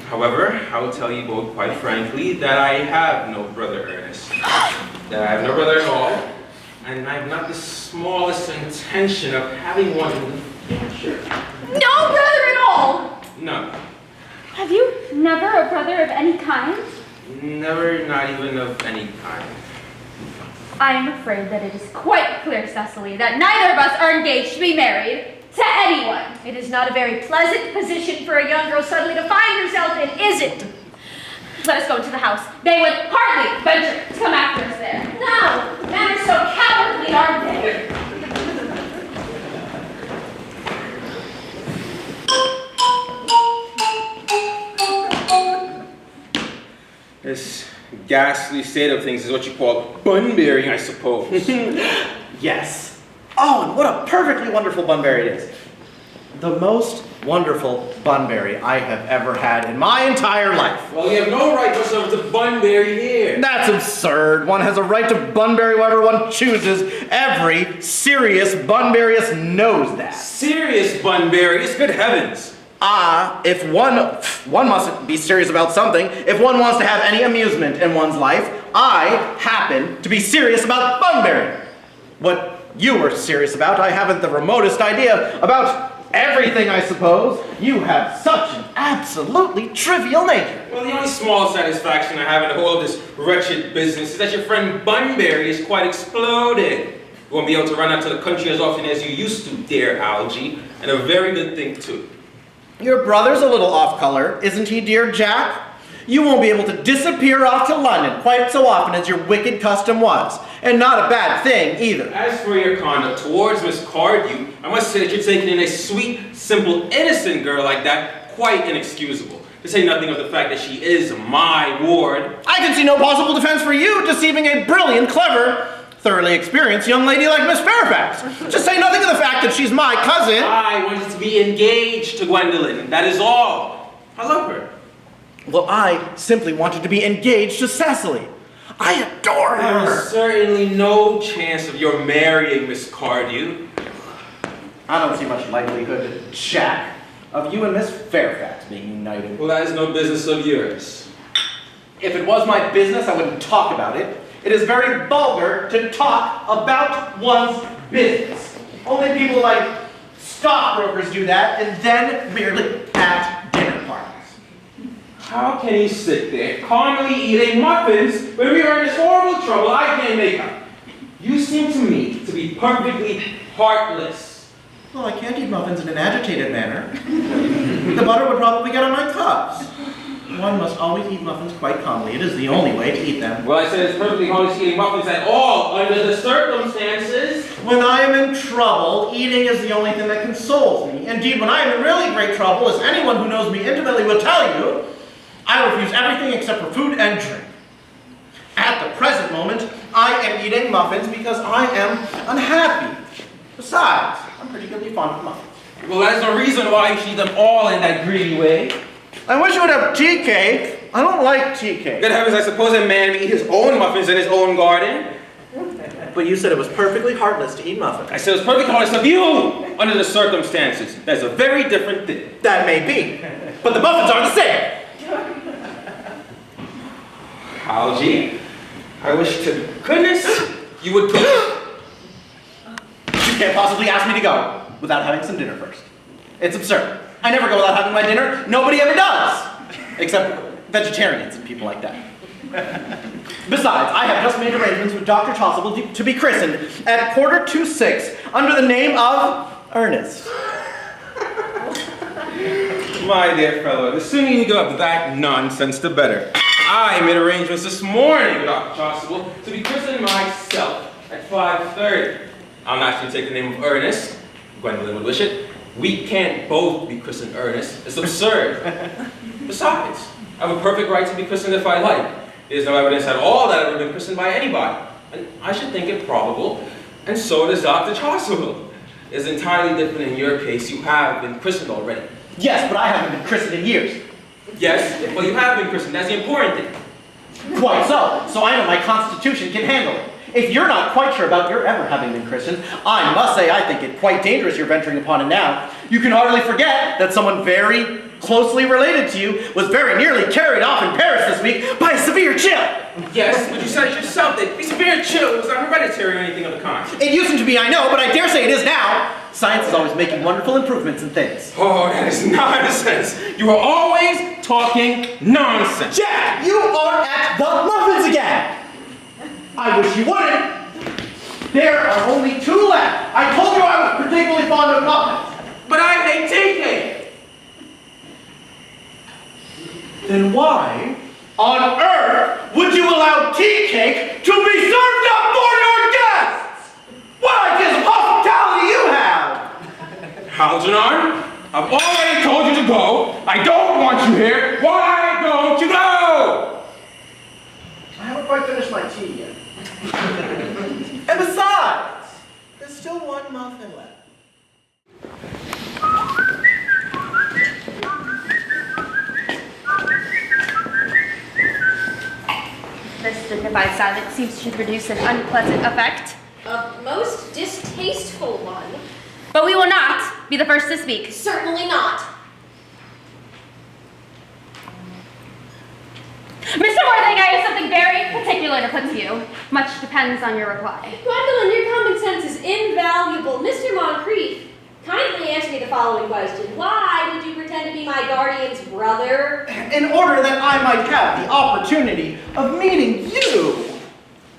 S2: However, I will tell you both quite frankly that I have no brother Ernest. That I have no brother at all, and I have not the smallest intention of having one in the future.
S5: No brother at all?
S2: No.
S5: Have you never a brother of any kind?
S2: Never, not even of any kind.
S5: I am afraid that it is quite clear, Cecily, that neither of us are engaged to be married to anyone.
S7: It is not a very pleasant position for a young girl suddenly to find herself in, is it?
S5: Let us go into the house. They would hardly venture to come after us there.
S7: No, men are so cowardly, aren't they?
S2: This ghastly state of things is what you call bun-bearing, I suppose.
S1: Yes. Oh, and what a perfectly wonderful bunberry it is. The most wonderful bunberry I have ever had in my entire life.
S2: Well, you have no right to serve the bunberry here.
S1: That's absurd. One has a right to bunberry whatever one chooses. Every serious bunberryist knows that.
S2: Serious bunberries? Good heavens.
S1: If one must be serious about something. If one wants to have any amusement in one's life, I happen to be serious about bunberry. What you were serious about, I haven't the remotest idea about. Everything, I suppose. You have such an absolutely trivial nature.
S2: Well, the only small satisfaction I have in the whole of this wretched business is that your friend Bunbury is quite exploded. You won't be able to run out to the country as often as you used to, dear Algie, and a very good thing, too.
S1: Your brother's a little off color, isn't he, dear Jack? You won't be able to disappear off to London quite so often as your wicked custom was. And not a bad thing, either.
S2: As for your conduct towards Miss Cardew, I must say that you're taking in a sweet, simple, innocent girl like that quite inexcusable. To say nothing of the fact that she is my ward.
S1: I can see no possible defense for you deceiving a brilliant, clever, thoroughly experienced young lady like Miss Fairfax. Just say nothing of the fact that she's my cousin.
S2: I wanted to be engaged to Gwendolyn, that is all. I love her.
S1: Well, I simply wanted to be engaged to Cecily. I adore her.
S2: There is certainly no chance of your marrying Miss Cardew.
S1: I don't see much likelihood, Jack, of you and Miss Fairfax being united.
S2: Well, that is no business of yours.
S1: If it was my business, I wouldn't talk about it. It is very vulgar to talk about one's business. Only people like stockbrokers do that, and then merely at dinner parties.
S2: How can you sit there, calmly eating muffins, when we are in this horrible trouble I can't make up? You seem to me to be perfectly heartless.
S1: Well, I can't eat muffins in an agitated manner. The butter would probably get on my cuffs. One must always eat muffins quite calmly. It is the only way to eat them.
S2: Well, I said it's perfectly harmless eating muffins at all, under the circumstances.
S1: When I am in trouble, eating is the only thing that consoles me. Indeed, when I am in really great trouble, as anyone who knows me intimately will tell you, I refuse everything except for food and drink. At the present moment, I am eating muffins because I am unhappy. Besides, I'm pretty goodly fond of muffins.
S2: Well, that's no reason why you should eat them all in that greedy way.
S1: I wish you would have tea cake. I don't like tea cake.
S2: Good heavens, I suppose a man may eat his own muffins in his own garden.
S1: But you said it was perfectly heartless to eat muffins.
S2: I said it was perfectly heartless of you under the circumstances. That's a very different thing.
S1: That may be. But the muffins are the same.
S2: Algie, I wish to goodness you would go.
S1: You can't possibly ask me to go without having some dinner first. It's absurd. I never go without having my dinner. Nobody ever does. Except vegetarians and people like that. Besides, I have just made arrangements with Dr. Chasuble to be christened at 5:45 under the name of Earnest.
S2: My dear fellow, the sooner you give up that nonsense, the better. I made arrangements this morning with Dr. Chasuble to be christened myself at 5:30. I'll naturally take the name of Earnest. Gwendolyn would wish it. We can't both be christened Earnest. It's absurd. Besides, I have a perfect right to be christened if I like. There's no evidence at all that I've ever been christened by anybody. And I should think it probable, and so does Dr. Chasuble. It's entirely different in your case. You have been christened already.
S1: Yes, but I haven't been christened in years.
S2: Yes, well, you have been christened. That's the important thing.
S1: Quite so. So I know my constitution can handle it. If you're not quite sure about your ever having been christened, I must say I think it quite dangerous you're venturing upon it now. You can hardly forget that someone very closely related to you was very nearly carried off in Paris this week by a severe chill.
S2: Yes, but you said it yourself that the severe chill was not hereditary or anything of the kind.
S1: It used to be, I know, but I dare say it is now. Science is always making wonderful improvements in things.
S2: Oh, that is nonsense. You are always talking nonsense.
S1: Jack, you are at the muffins again. I wish you wouldn't. There are only 2 left. I told you I was particularly fond of muffins.
S2: But I hate tea cake.
S1: Then why on earth would you allow tea cake to be served up for your guests? What ideas of hospitality you have?
S2: Algernon, I've already told you to go. I don't want you here. Why don't you go?
S1: I haven't quite finished my tea yet. And besides, there's still 1 muffin left.
S5: dignified silence seems to produce an unpleasant effect.
S7: A most distasteful one.
S5: But we will not be the first to speak.
S7: Certainly not.
S5: Mr. Worthing, I have something very particular to put to you. Much depends on your reply.
S7: Gwendolyn, your common sense is invaluable. Mr. Moncrief, kindly answer me the following question. Why did you pretend to be my guardian's brother?
S1: In order that I might have the opportunity of meeting you.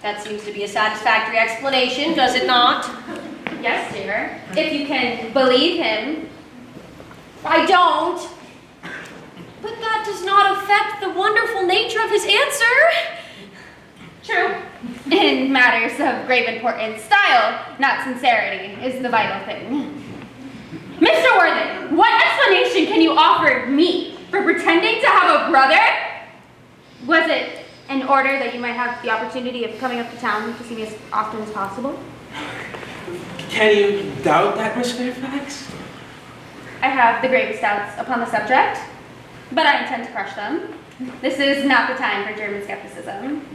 S7: That seems to be a satisfactory explanation, does it not?
S5: Yes, dear. If you can believe him.
S7: I don't. But that does not affect the wonderful nature of his answer.
S5: True. In matters of grave importance, style, not sincerity, is the vital thing. Mr. Worthing, what explanation can you offer me for pretending to have a brother? Was it in order that you might have the opportunity of coming up to town to see me as often as possible?
S2: Can you doubt that, Miss Fairfax?
S5: I have the gravest doubts upon the subject, but I intend to crush them. This is not the time for German skepticism.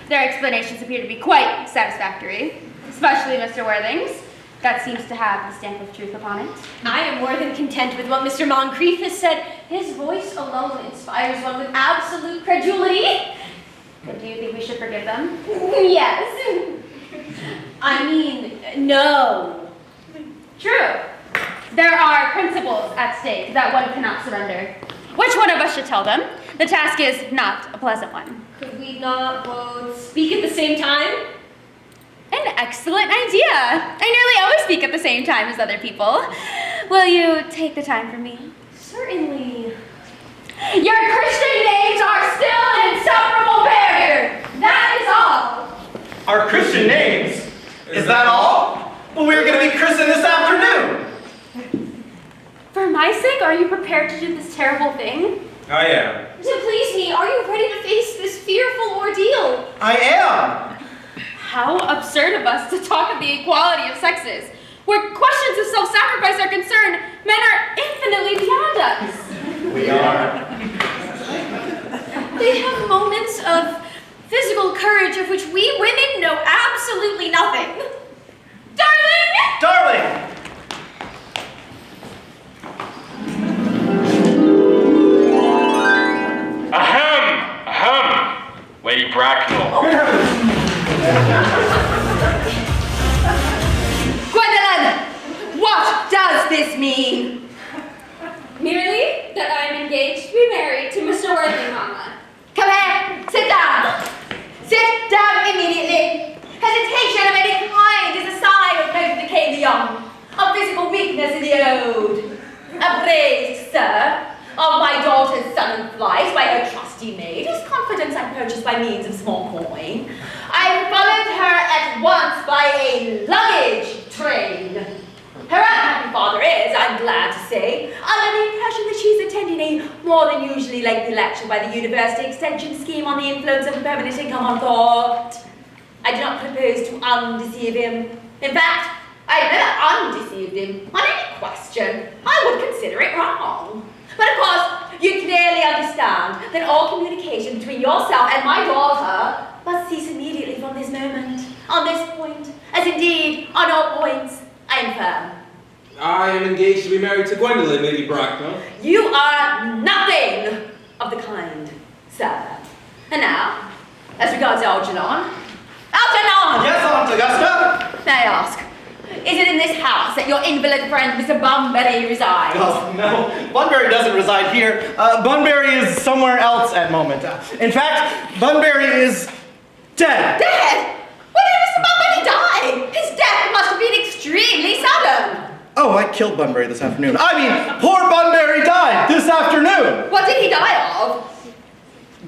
S5: Their explanations appear to be quite satisfactory, especially Mr. Worthing's. That seems to have the stamp of truth upon it.
S7: I am more than content with what Mr. Moncrief has said. His voice alone inspires one with absolute credulity.
S5: But do you think we should forgive them?
S7: Yes. I mean, no.
S5: True. There are principles at stake that one cannot surrender. Which one of us should tell them? The task is not a pleasant one.
S7: Could we not both speak at the same time?
S5: An excellent idea. I nearly always speak at the same time as other people. Will you take the time for me?
S7: Certainly.
S5: Your Christian names are still an inseparable barrier. That is all.
S1: Our Christian names? Is that all? Well, we're going to be christened this afternoon.
S5: For my sake, are you prepared to do this terrible thing?
S2: I am.
S7: To please me, are you ready to face this fearful ordeal?
S1: I am.
S5: How absurd of us to talk of the equality of sexes. Where questions of self-sacrifice are concerned, men are infinitely beyond us.
S1: We are.
S7: They have moments of physical courage of which we women know absolutely nothing. Darling!
S1: Darling!
S9: Ahem! Ahem! Lady Bracknell.
S4: Gwendolyn, what does this mean?
S5: Merely that I am engaged to be married to Mr. Worthing, Mama.
S4: Come here, sit down. Sit down immediately. Hesitation of any kind is a sign of mental decay in the young, of physical weakness in the old. Appraised, sir, of my daughter's sudden flight by her trusty maid, whose confidence I purchased by means of small coin. I followed her at once by a luggage train. Her unhappy father is, I'm glad to say, under the impression that she's attending a more than usually lengthy lecture by the University Extension Scheme on the influence of permanent income on thought. I do not propose to undeceive him. In fact, I've never undeceived him on any question. I would consider it wrong. But of course, you clearly understand that all communication between yourself and my daughter must cease immediately from this moment, on this point, as indeed on all points I am firm.
S2: I am engaged to be married to Gwendolyn, Lady Bracknell.
S4: You are nothing of the kind, sir. And now, as regards Algernon. Algernon!
S1: Yes, Aunt Augusta?
S4: May I ask, is it in this house that your invalid friend, Mr. Bunbury, resides?
S1: Oh, no. Bunbury doesn't reside here. Bunbury is somewhere else at the moment. In fact, Bunbury is dead.
S4: Dead? When did Mr. Bunbury die? His death must have been extremely sudden.
S1: Oh, I killed Bunbury this afternoon. I mean, poor Bunbury died this afternoon.
S4: What did he die of?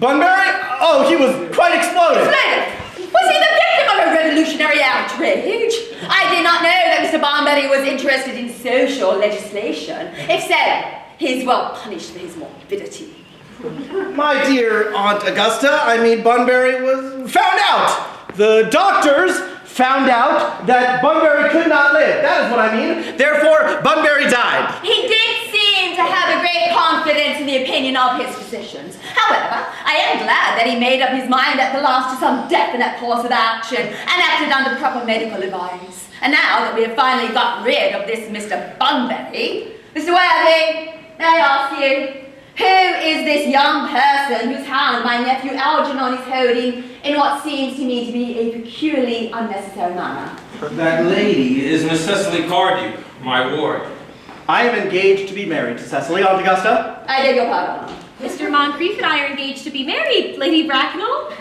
S1: Bunbury? Oh, he was quite exploded.
S4: Explain. Was he the victim of a revolutionary outrage? I did not know that Mr. Bunbury was interested in social legislation. If so, he is well punished for his morbidity.
S1: My dear Aunt Augusta, I mean, Bunbury was found out. The doctors found out that Bunbury could not live. That is what I mean. Therefore, Bunbury died.
S4: He did seem seem to have a great confidence in the opinion of his physicians. However, I am glad that he made up his mind at the last to some definite course of action and acted under proper medical advice. And now that we have finally got rid of this Mr. Bunbury, Mr. Worthing, may I ask you, who is this young person whose hand my nephew Algernon is holding in what seems to me to be a peculiarly unnecessary manner?
S2: That lady is Miss Cecily Cardew, my ward.
S1: I am engaged to be married to Cecily, Aunt Augusta.
S4: I beg your pardon.
S7: Mr. Moncrief and I are engaged to be married, Lady Bracknell.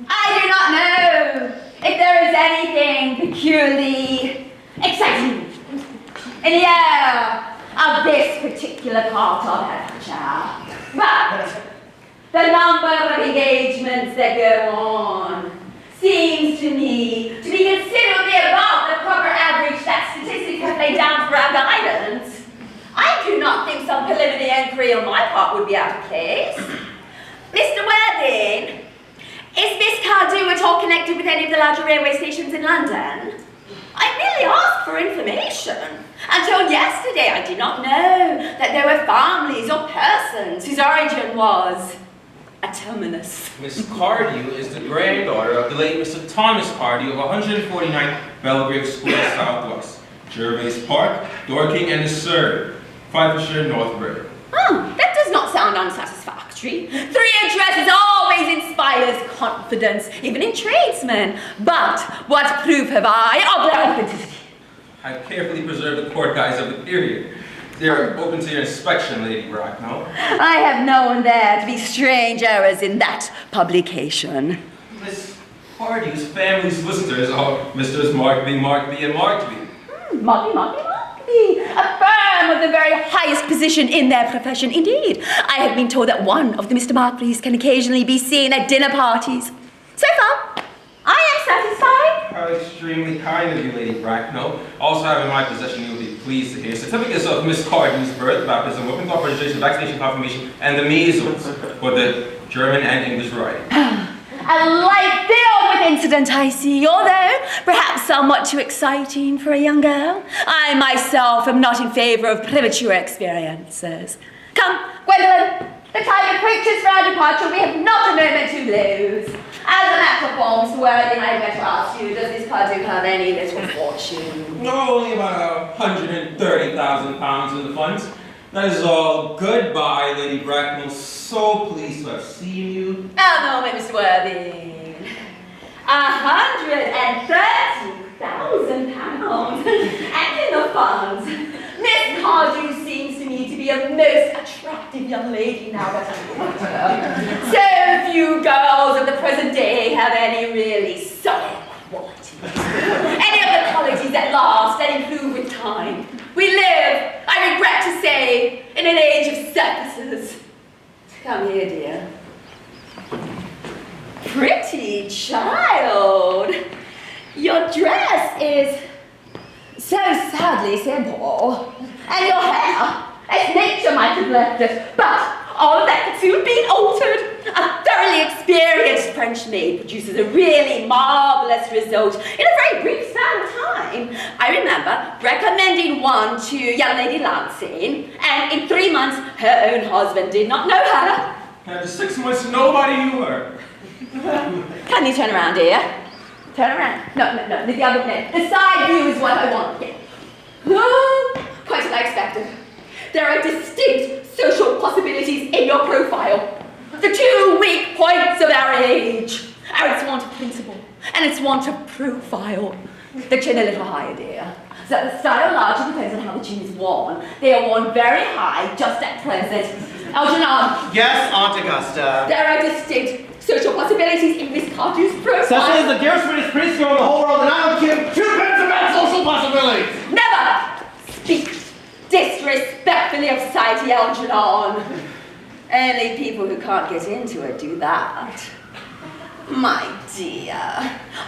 S4: I do not know if there is anything peculiarly exciting in the air of this particular part of Hertfordshire. But the number of engagements that go on seems to me to be considerably above the proper average that statistics have laid down for our guidance. I do not think some preliminary inquiry on my part would be out of place. Mr. Worthing, is Miss Cardew at all connected with any of the larger railway stations in London? I merely asked for information. Until yesterday, I did not know that there were families or persons whose origin was a terminus.
S2: Miss Cardew is the granddaughter of the late Mr. Thomas Cardew of 149 Belgrave Square Southwest, Gervais Park, Dorking, and the Surrey, Fivershire, Northbury.
S4: Oh, that does not sound unsatisfactory. 3 addresses always inspires confidence, even in tradesmen. But what proof have I of their authenticity?
S2: I carefully preserved the court guides of the period. They are open to your inspection, Lady Bracknell.
S4: I have known there to be strange errors in that publication.
S2: Miss Cardew's family solicitors are Messrs. Markby, and Markby.
S4: Markby. A firm of the very highest position in their profession. Indeed, I have been told that one of the Mr. Markbys can occasionally be seen at dinner parties. So far, I am satisfied.
S2: How extremely kind of you, Lady Bracknell. Also have in my possession, you'll be pleased to hear, certificates of Miss Cardew's birth, baptism, working off registration, vaccination confirmation, and the measles for the German and English writing.
S4: A life filled with incident, I see, although perhaps somewhat too exciting for a young girl. I myself am not in favor of premature experiences. Come, Gwendolyn, the time approaches for our departure. We have not a moment to lose. As a matter of form, Mr. Worthing, I better ask you, does Miss Cardew have any little fortune?
S2: No, only about £130,000 in the funds. That is all. Goodbye, Lady Bracknell. So pleased to have seen you.
S4: A moment, Mr. Worthing. £130,000 and in the funds. Miss Cardew seems to me to be a most attractive young lady now that I look at her. So few girls of the present day have any really solid qualities. Any of the qualities that last and improve with time. We live, I regret to say, in an age of surfaces. Come here, dear. Pretty child. Your dress is so sadly simple. And your hair, as nature might have left it. But all of that could soon be altered. A thoroughly experienced French maid produces a really marvelous result in a very brief span of time. I remember recommending one to young Lady Lansing, and in 3 months, her own husband did not know her.
S2: After 6 months, nobody knew her.
S4: Can you turn around, dear? Turn around. No, the other way. The side view is what I want. Yeah. Oh, quite as I expected. There are distinct social possibilities in your profile. The 2 weak points of our age are its want of principle and its want of profile. The chin a little higher, dear. So the style largely depends on how the chin is worn. They are worn very high just at present. Algernon.
S1: Yes, Aunt Augusta.
S4: There are distinct social possibilities in Miss Cardew's profile.
S1: Cecily is the dearest, prettiest, prettiest girl in the whole world, and I don't give 2 pence about social possibilities.
S4: Never speak disrespectfully of society, Algernon. Only people who can't get into it do that. My dear,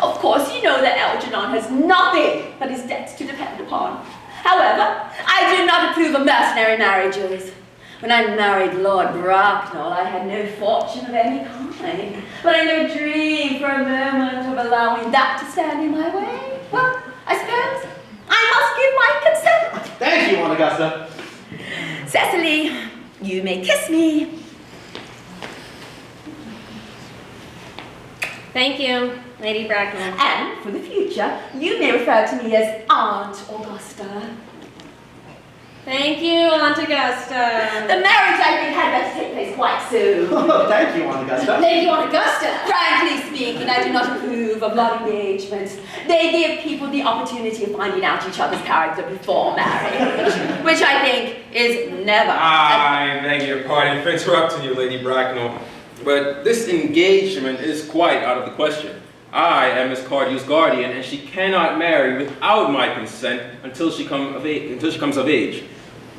S4: of course you know that Algernon has nothing but his debts to depend upon. However, I do not approve of mercenary marriages. When I married Lord Bracknell, I had no fortune of any kind, but I never dreamed for a moment of allowing that to stand in my way. Well, I suppose I must give my consent.
S1: Thank you, Aunt Augusta.
S4: Cecily you may kiss me.
S7: Thank you, Lady Bracknell.
S4: And for the future, you may refer to me as Aunt Augusta.
S7: Thank you, Aunt Augusta.
S4: The marriage, I think, had better take place quite soon.
S1: Oh, thank you, Aunt Augusta.
S7: Lady Aunt Augusta.
S4: Frankly speaking, I do not approve of long engagements. They give people the opportunity of finding out each other's character before marriage, which I think is never.
S2: I beg your pardon for interrupting you, Lady Bracknell, but this engagement is quite out of the question. I am Miss Cardew's guardian, and she cannot marry without my consent until she comes of age.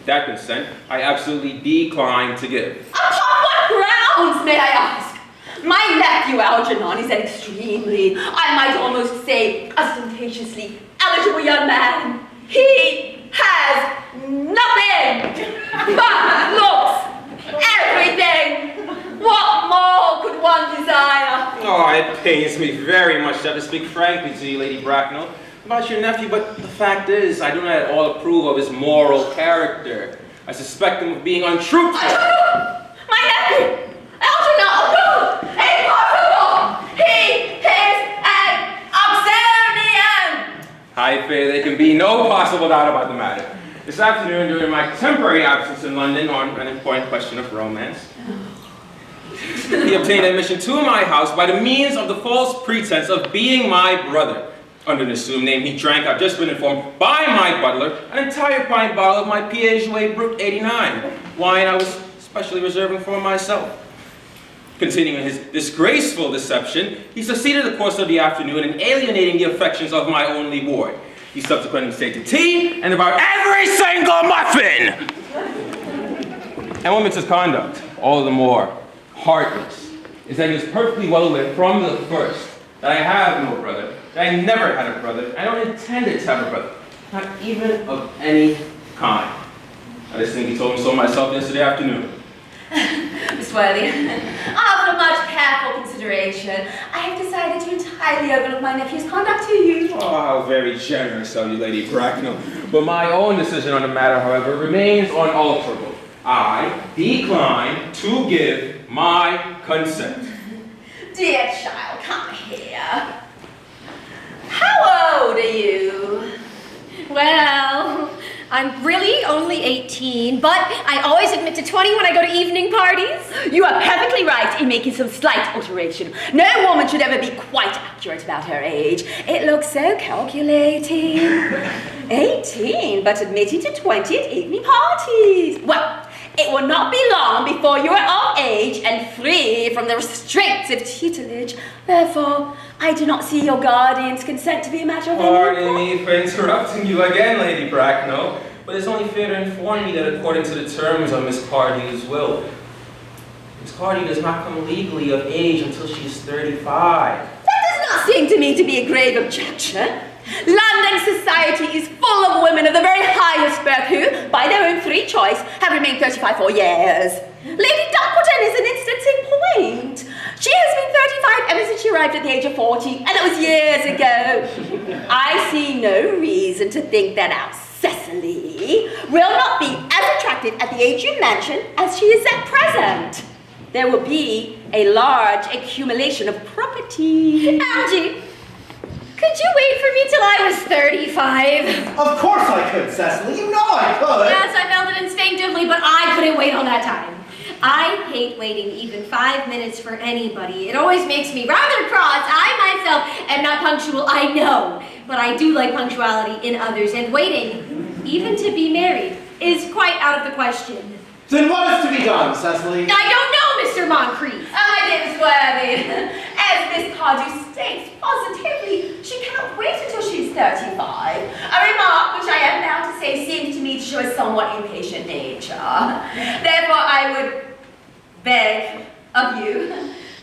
S2: That consent, I absolutely decline to give.
S4: Upon what grounds, may I ask? My nephew Algernon is an extremely, I might almost say, ostentatiously eligible young man. He has nothing but looks, everything. What more could one desire?
S2: Oh, it pains me very much to have to speak frankly to you, Lady Bracknell, about your nephew, but the fact is, I do not at all approve of his moral character. I suspect him of being untruthful.
S4: My nephew, Algernon, impossible! He is an Oxonian!
S2: I fear there can be no possible doubt about the matter. This afternoon, during my temporary absence in London on an important question of romance, he obtained admission to my house by the means of the false pretense of being my brother. Under an assumed name, he drank, I've just been informed, by my butler, an entire pint bottle of my Pied-Jouet Brut 89, wine I was specially reserving for myself. Continuing his disgraceful deception, he succeeded in the course of the afternoon in alienating the affections of my only ward. He subsequently stayed to tea and devoured every single muffin! And what makes his conduct all the more heartless is that he was perfectly well aware from the first that I have no brother, that I never had a brother, I don't intend to have a brother, not even of any kind. I just think he told me so myself yesterday afternoon.
S4: Miss Worthy, after much careful consideration, I have decided to entirely overlook my nephew's conduct to you.
S2: Oh, how very generous of you, Lady Bracknell. But my own decision on the matter, however, remains unalterable. I decline to give my consent.
S4: Dear child, come here. How old are you?
S7: Well, I'm really only 18, but I always admit to 20 when I go to evening parties.
S4: You are perfectly right in making some slight alteration. No woman should ever be quite accurate about her age. It looks so calculating. 18, but admitted to 20 at evening parties. Well, it will not be long before you are of age and free from the restraints of tutelage. Therefore, I do not see your guardian's consent to be a matter of
S2: Pardon me for interrupting you again, Lady Bracknell, but it's only fair to inform me that according to the terms of Miss Cardew's will, Miss Cardew does not come legally of age until she is 35.
S4: That does not seem to me to be a grave objection. London society is full of women of the very highest birth who, by their own free choice, have remained 35 for years. Lady Duckleton is an instance in point. She has been 35 ever since she arrived at the age of 40, and it was years ago. I see no reason to think that our Cecily will not be as attractive at the age you mentioned as she is at present. There will be a large accumulation of property.
S7: Algie, could you wait for me till I was 35?
S1: Of course I could, Cecily. You know I could.
S7: Yes, I felt it instinctively, but I couldn't wait all that time. I hate waiting even 5 minutes for anybody. It always makes me rather cross. I myself am not punctual, I know. But I do like punctuality in others, and waiting, even to be married, is quite out of the question.
S1: Then what is to be done, Cecily?
S7: I don't know, Mr. Moncrief.
S4: My dear Miss Worthy, as Miss Cardew states positively, she cannot wait until she's 35. A remark which I am bound to say seems to me to show a somewhat impatient nature. Therefore, I would beg of you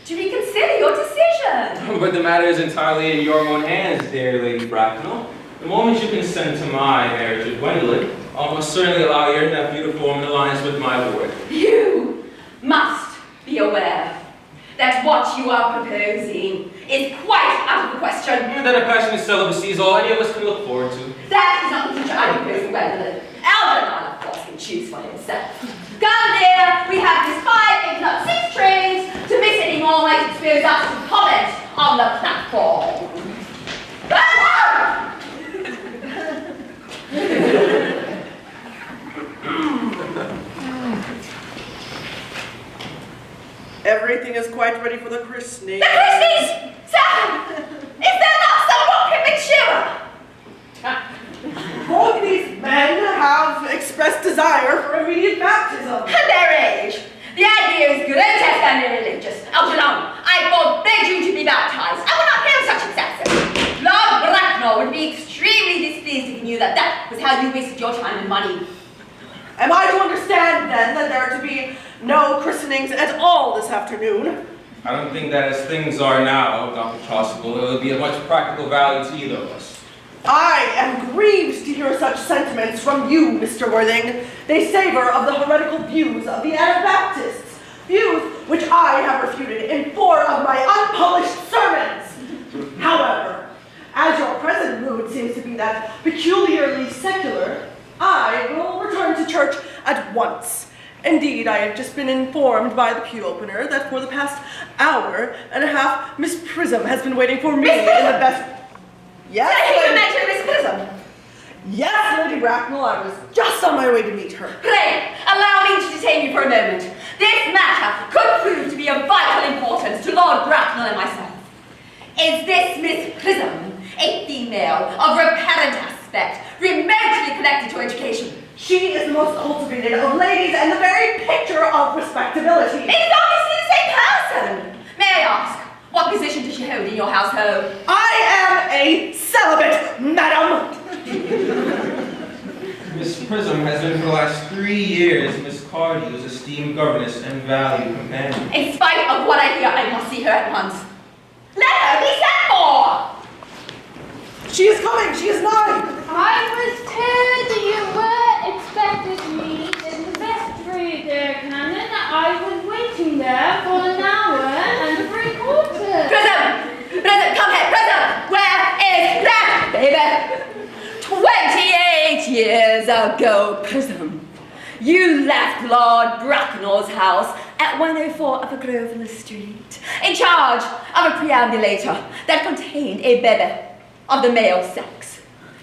S4: to reconsider your decision.
S2: But the matter is entirely in your own hands, dear Lady Bracknell. The moment you consent to my marriage with Gwendolyn, I'll most certainly allow your nephew to form an alliance with my ward.
S4: You must be aware that what you are proposing is quite out of the question.
S2: And that a passionate celibacy is all any of us can look forward to.
S4: That is not the future I propose for Gwendolyn. Algernon, of course, can choose for himself. Come, dear, we
S8: everything is quite ready for the christening.
S4: The christenings! Sir! Is there not somewhat premature?
S8: Both these men have expressed desire for immediate baptism.
S4: And their age. The idea is grotesque and irreligious. Algernon, I forbid you to be baptized. I will not hear such excesses. Lord Bracknell would be extremely displeased if he knew that that was how you wasted your time and money.
S8: Am I to understand, then, that there are to be no christenings at all this afternoon?
S2: I don't think that as things are now, Dr. Chasuble, it would be of much practical value to either of us.
S8: I am grieved to hear such sentiments from you, Mr. Worthing. They savor of the heretical views of the Anabaptists, views which I have refuted in 4 of my unpublished sermons. However, as your present mood seems to be that peculiarly secular, I will return to church at once. Indeed, I have just been informed by the pew opener that for the past hour and a half, Miss Prism has been waiting for me in the best... Yes,
S4: Did I hear you mention Miss Prism?
S8: Yes, Lady Bracknell, I was just on my way to meet her.
S4: Pray, allow me to detain you for a moment. This matter could prove to be of vital importance to Lord Bracknell and myself. Is this Miss Prism a female of repellent aspect, remotely connected to education?
S8: She is the most cultivated of ladies and the very picture of respectability.
S4: It is obviously the same person. May I ask, what position does she hold in your household?
S8: I am a celibate, madam.
S2: Miss Prism has been for the last 3 years Miss Cardew's esteemed governess and valued companion.
S4: In spite of what I hear, I must see her at once. Let her be sent for!
S8: She is coming, she is nigh.
S6: I was told you were expected me in the vestry, dear Canon. I was waiting there for an hour and 3/4.
S4: Prism! Prism, come here, Prism! Where is that baby? 28 years ago, Prism, you left Lord Bracknell's house at 104 Upper Grosvenor Street in charge of a preambulator that contained a baby of the male sex.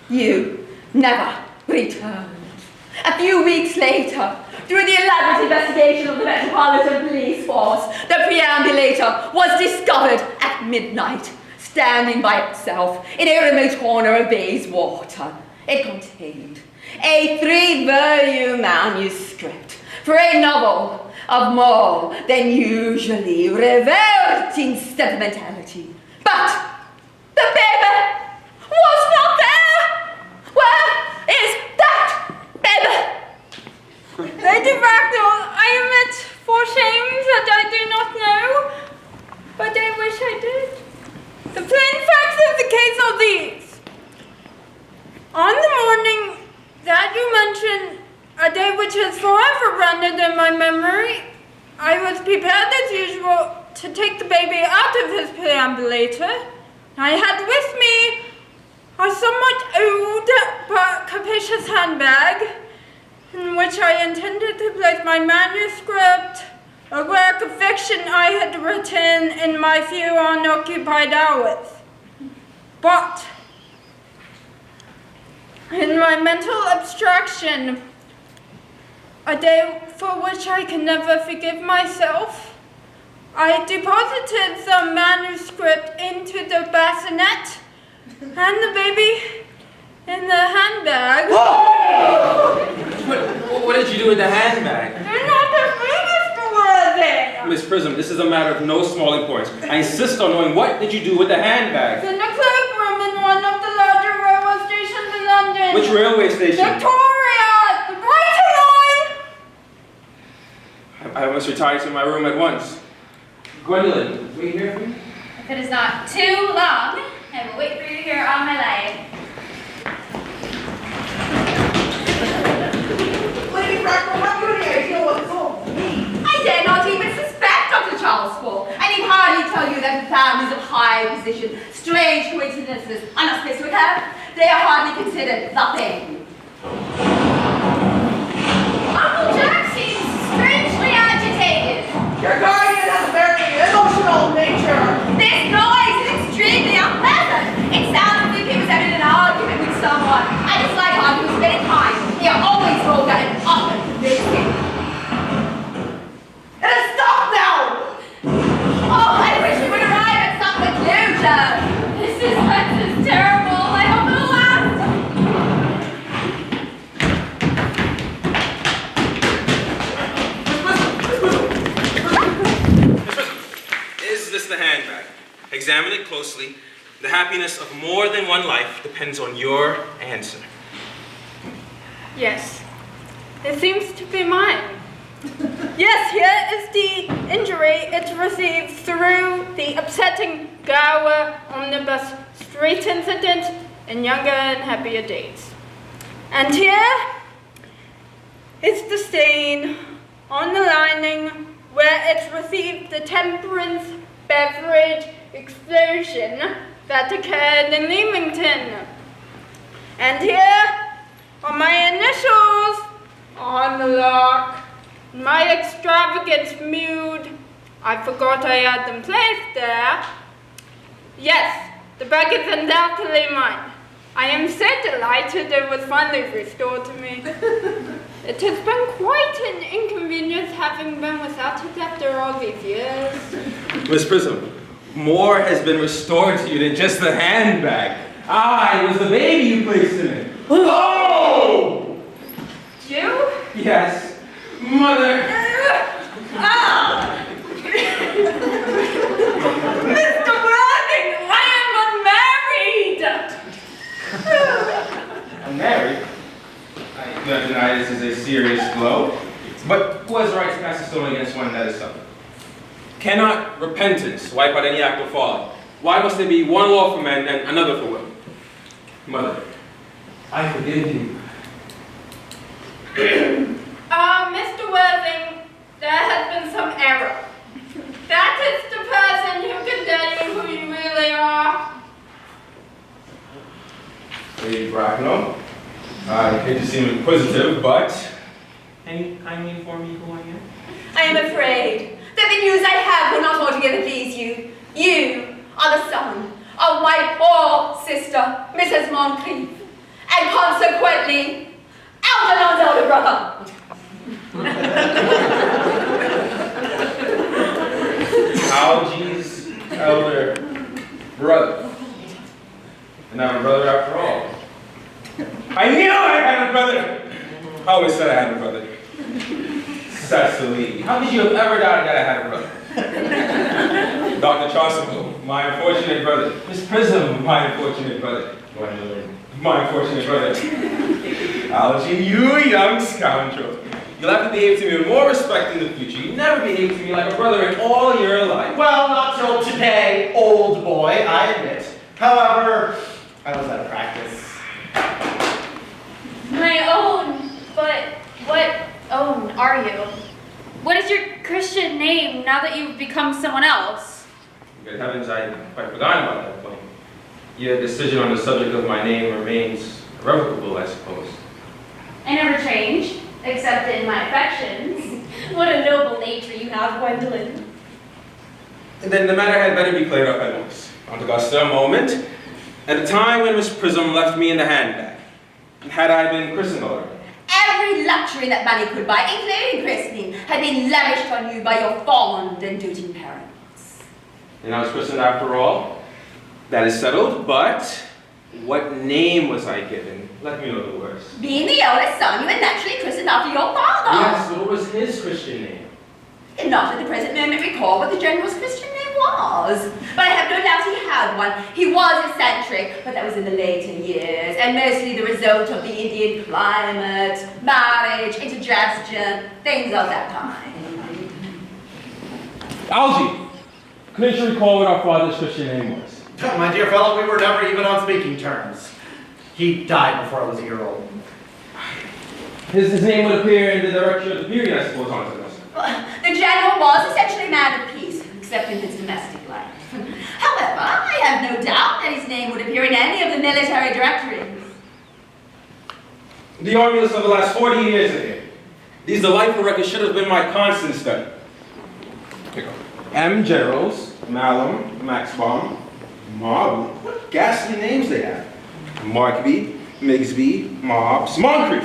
S4: You never returned. A few weeks later, through the elaborate investigation of the Metropolitan Police Force, the preambulator was discovered at midnight, standing by itself in a remote corner of Bayswater. It contained a 3-volume manuscript for a novel of more than usually revolting sentimentality. But the baby was not there! Where is that baby?
S6: Lady Bracknell, I admit for shame that I do not know, but I wish I did. The plain facts of the case are these. On the morning that you mentioned, a day which has forever rendered in my memory, I was prepared as usual to take the baby out of his perambulator. I had with me a somewhat old but capacious handbag, in which I intended to place my manuscript, a work of fiction I had written in my few unoccupied hours. But in my mental abstraction, a day for which I can never forgive myself, I deposited the manuscript into the bassinet and the baby in the handbag.
S2: What did you do with the handbag?
S6: You're not the biggest worthy.
S2: Miss Prism, this is a matter of no small importance. I insist on knowing what did you do with the handbag?
S6: It's in the cloakroom in one of the larger railway stations in London.
S2: Which railway station?
S6: Victoria! The Brighton line!
S2: I must retire to my room at once. Gwendolyn, wait here for me?
S5: If it is not too long, I will wait for you here all my life.
S8: Lady Bracknell, have you any idea what's going on?
S4: I dare not even suspect Dr. Charles Paul. I need hardly tell you that families of high position, strange coincidences are not supposed to occur. They are hardly considered the thing.
S5: Uncle Jack seems strangely agitated.
S8: Your guardian has a very emotional nature.
S4: This noise is extremely unpleasant. It sounds as if he was having an argument with someone. I dislike arguments of any kind. They are always vulgar and often convincing.
S8: It has stopped now!
S2: closely, the happiness of more than one life depends on your answer.
S6: Yes, it seems to be mine. Yes, here is the injury it received through the upsetting Gower Omnibus Street incident in younger and happier days. And here is the stain on the lining where it received the temperance beverage explosion that occurred in Leamington. And here are my initials on the lock. In my extravagant mood, I forgot I had them placed there. Yes, the bag is undoubtedly mine. I am so delighted it was finally restored to me. It has been quite an inconvenience having been without it after all these years.
S2: Miss Prism, more has been restored to you than just the handbag. Ah, it was the baby you placed in it. Oh!
S6: You?
S2: Yes. Mother!
S6: Mr. Worthing, I am unmarried!
S2: Unmarried? I do not deny this is a serious blow, but who has the right to cast a stone against one that is suffered? Cannot repentance wipe out any act of folly? Why must there be one law for men and another for women? Mother, I forgive you.
S6: Mr. Worthing, there has been some error. That is the person who can tell you who you really are.
S2: Lady Bracknell, I hate to seem inquisitive, but can you kindly inform me who I am?
S4: I am afraid that the news I have will not altogether please you. You are the son of my poor sister, Mrs. Moncrief, and consequently, Algernon's elder brother.
S2: Algy's elder brother. And I'm a brother after all. I knew I had a brother! I always said I had a brother. Cecily, how could you have ever doubted that I had a brother? Dr. Chaucerville, my unfortunate brother. Miss Prism, my unfortunate brother. My unfortunate brother. Algy, you young scoundrel. You'll have to behave to me with more respect in the future. You never behaved to me like a brother in all your life.
S1: Well, not till today, old boy, I admit. However, I was out of practice.
S5: My own, but what own are you? What is your Christian name now that you've become someone else?
S2: Good heavens, I had quite forgotten about that point. Your decision on the subject of my name remains irrevocable, I suppose.
S5: I never change, except in my affections.
S7: What a noble nature you have, Gwendolyn.
S2: And then the matter had better be cleared up at once. Aunt Augusta, a moment. At the time when Miss Prism left me in the handbag, had I been christened already?
S4: Every luxury that money could buy, including christening, had been lavished on you by your fond and doting parents.
S2: And I was christened after all. That is settled, but what name was I given? Let me know the worst.
S4: Being the eldest son, you were naturally christened after your father.
S2: Yes, but what was his Christian name?
S4: And not at the present moment recall what the general's Christian name was. But I have no doubt he had one. He was eccentric, but that was in the later years, and mostly the result of the Indian climate, marriage, indigestion, things of that kind.
S2: Algy, couldn't you recall what our father's Christian name was?
S1: My dear fellow, we were never even on speaking terms. He died before I was a year old.
S2: His name would appear in the direction of the period, I suppose, Aunt Augusta.
S4: The general was essentially a man of peace, except in his domestic life. However, I have no doubt that his name would appear in any of the military directories.
S2: The army list of the last 40 years in here. These delightful records should have been my constant study. Here you go. M. Generals, Malum, Maxbaum, Mob. What ghastly names they have. Markby, Migsby, Mobbs, Moncrief.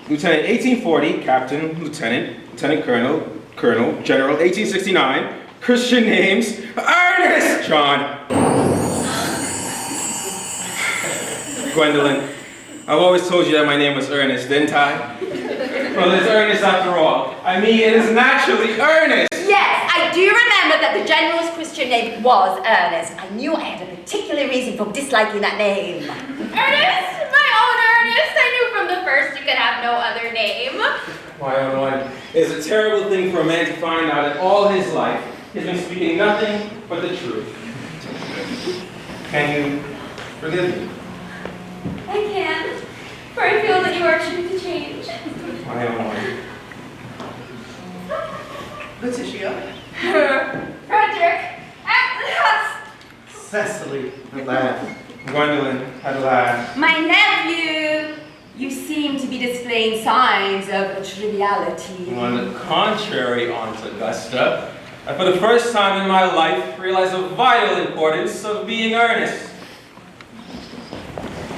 S2: Lieutenant 1840, Captain, Lieutenant Colonel, General 1869, Christian names, Earnest, John. Gwendolyn, I've always told you that my name was Earnest, didn't I? Well, it's Earnest after all. I mean, it is naturally Earnest.
S4: Yes, I do remember that that the General's Christian name was Ernest. I knew I had a particular reason for disliking that name.
S5: Ernest? My own Ernest? I knew from the first you could have no other name.
S2: Why, oh Lord, it is a terrible thing for a man to find out that all his life he's been speaking nothing but the truth. Can you forgive me?
S5: I can, for I feel that you are true to change.
S2: Why, oh Lord.
S8: Letitia?
S5: Frederick, at last!
S1: Cecily, at last.
S2: Gwendolyn, at last.
S4: My nephew, you seem to be displaying signs of triviality.
S2: On the contrary, Aunt Augusta, I for the first time in my life realized the vital importance of being earnest.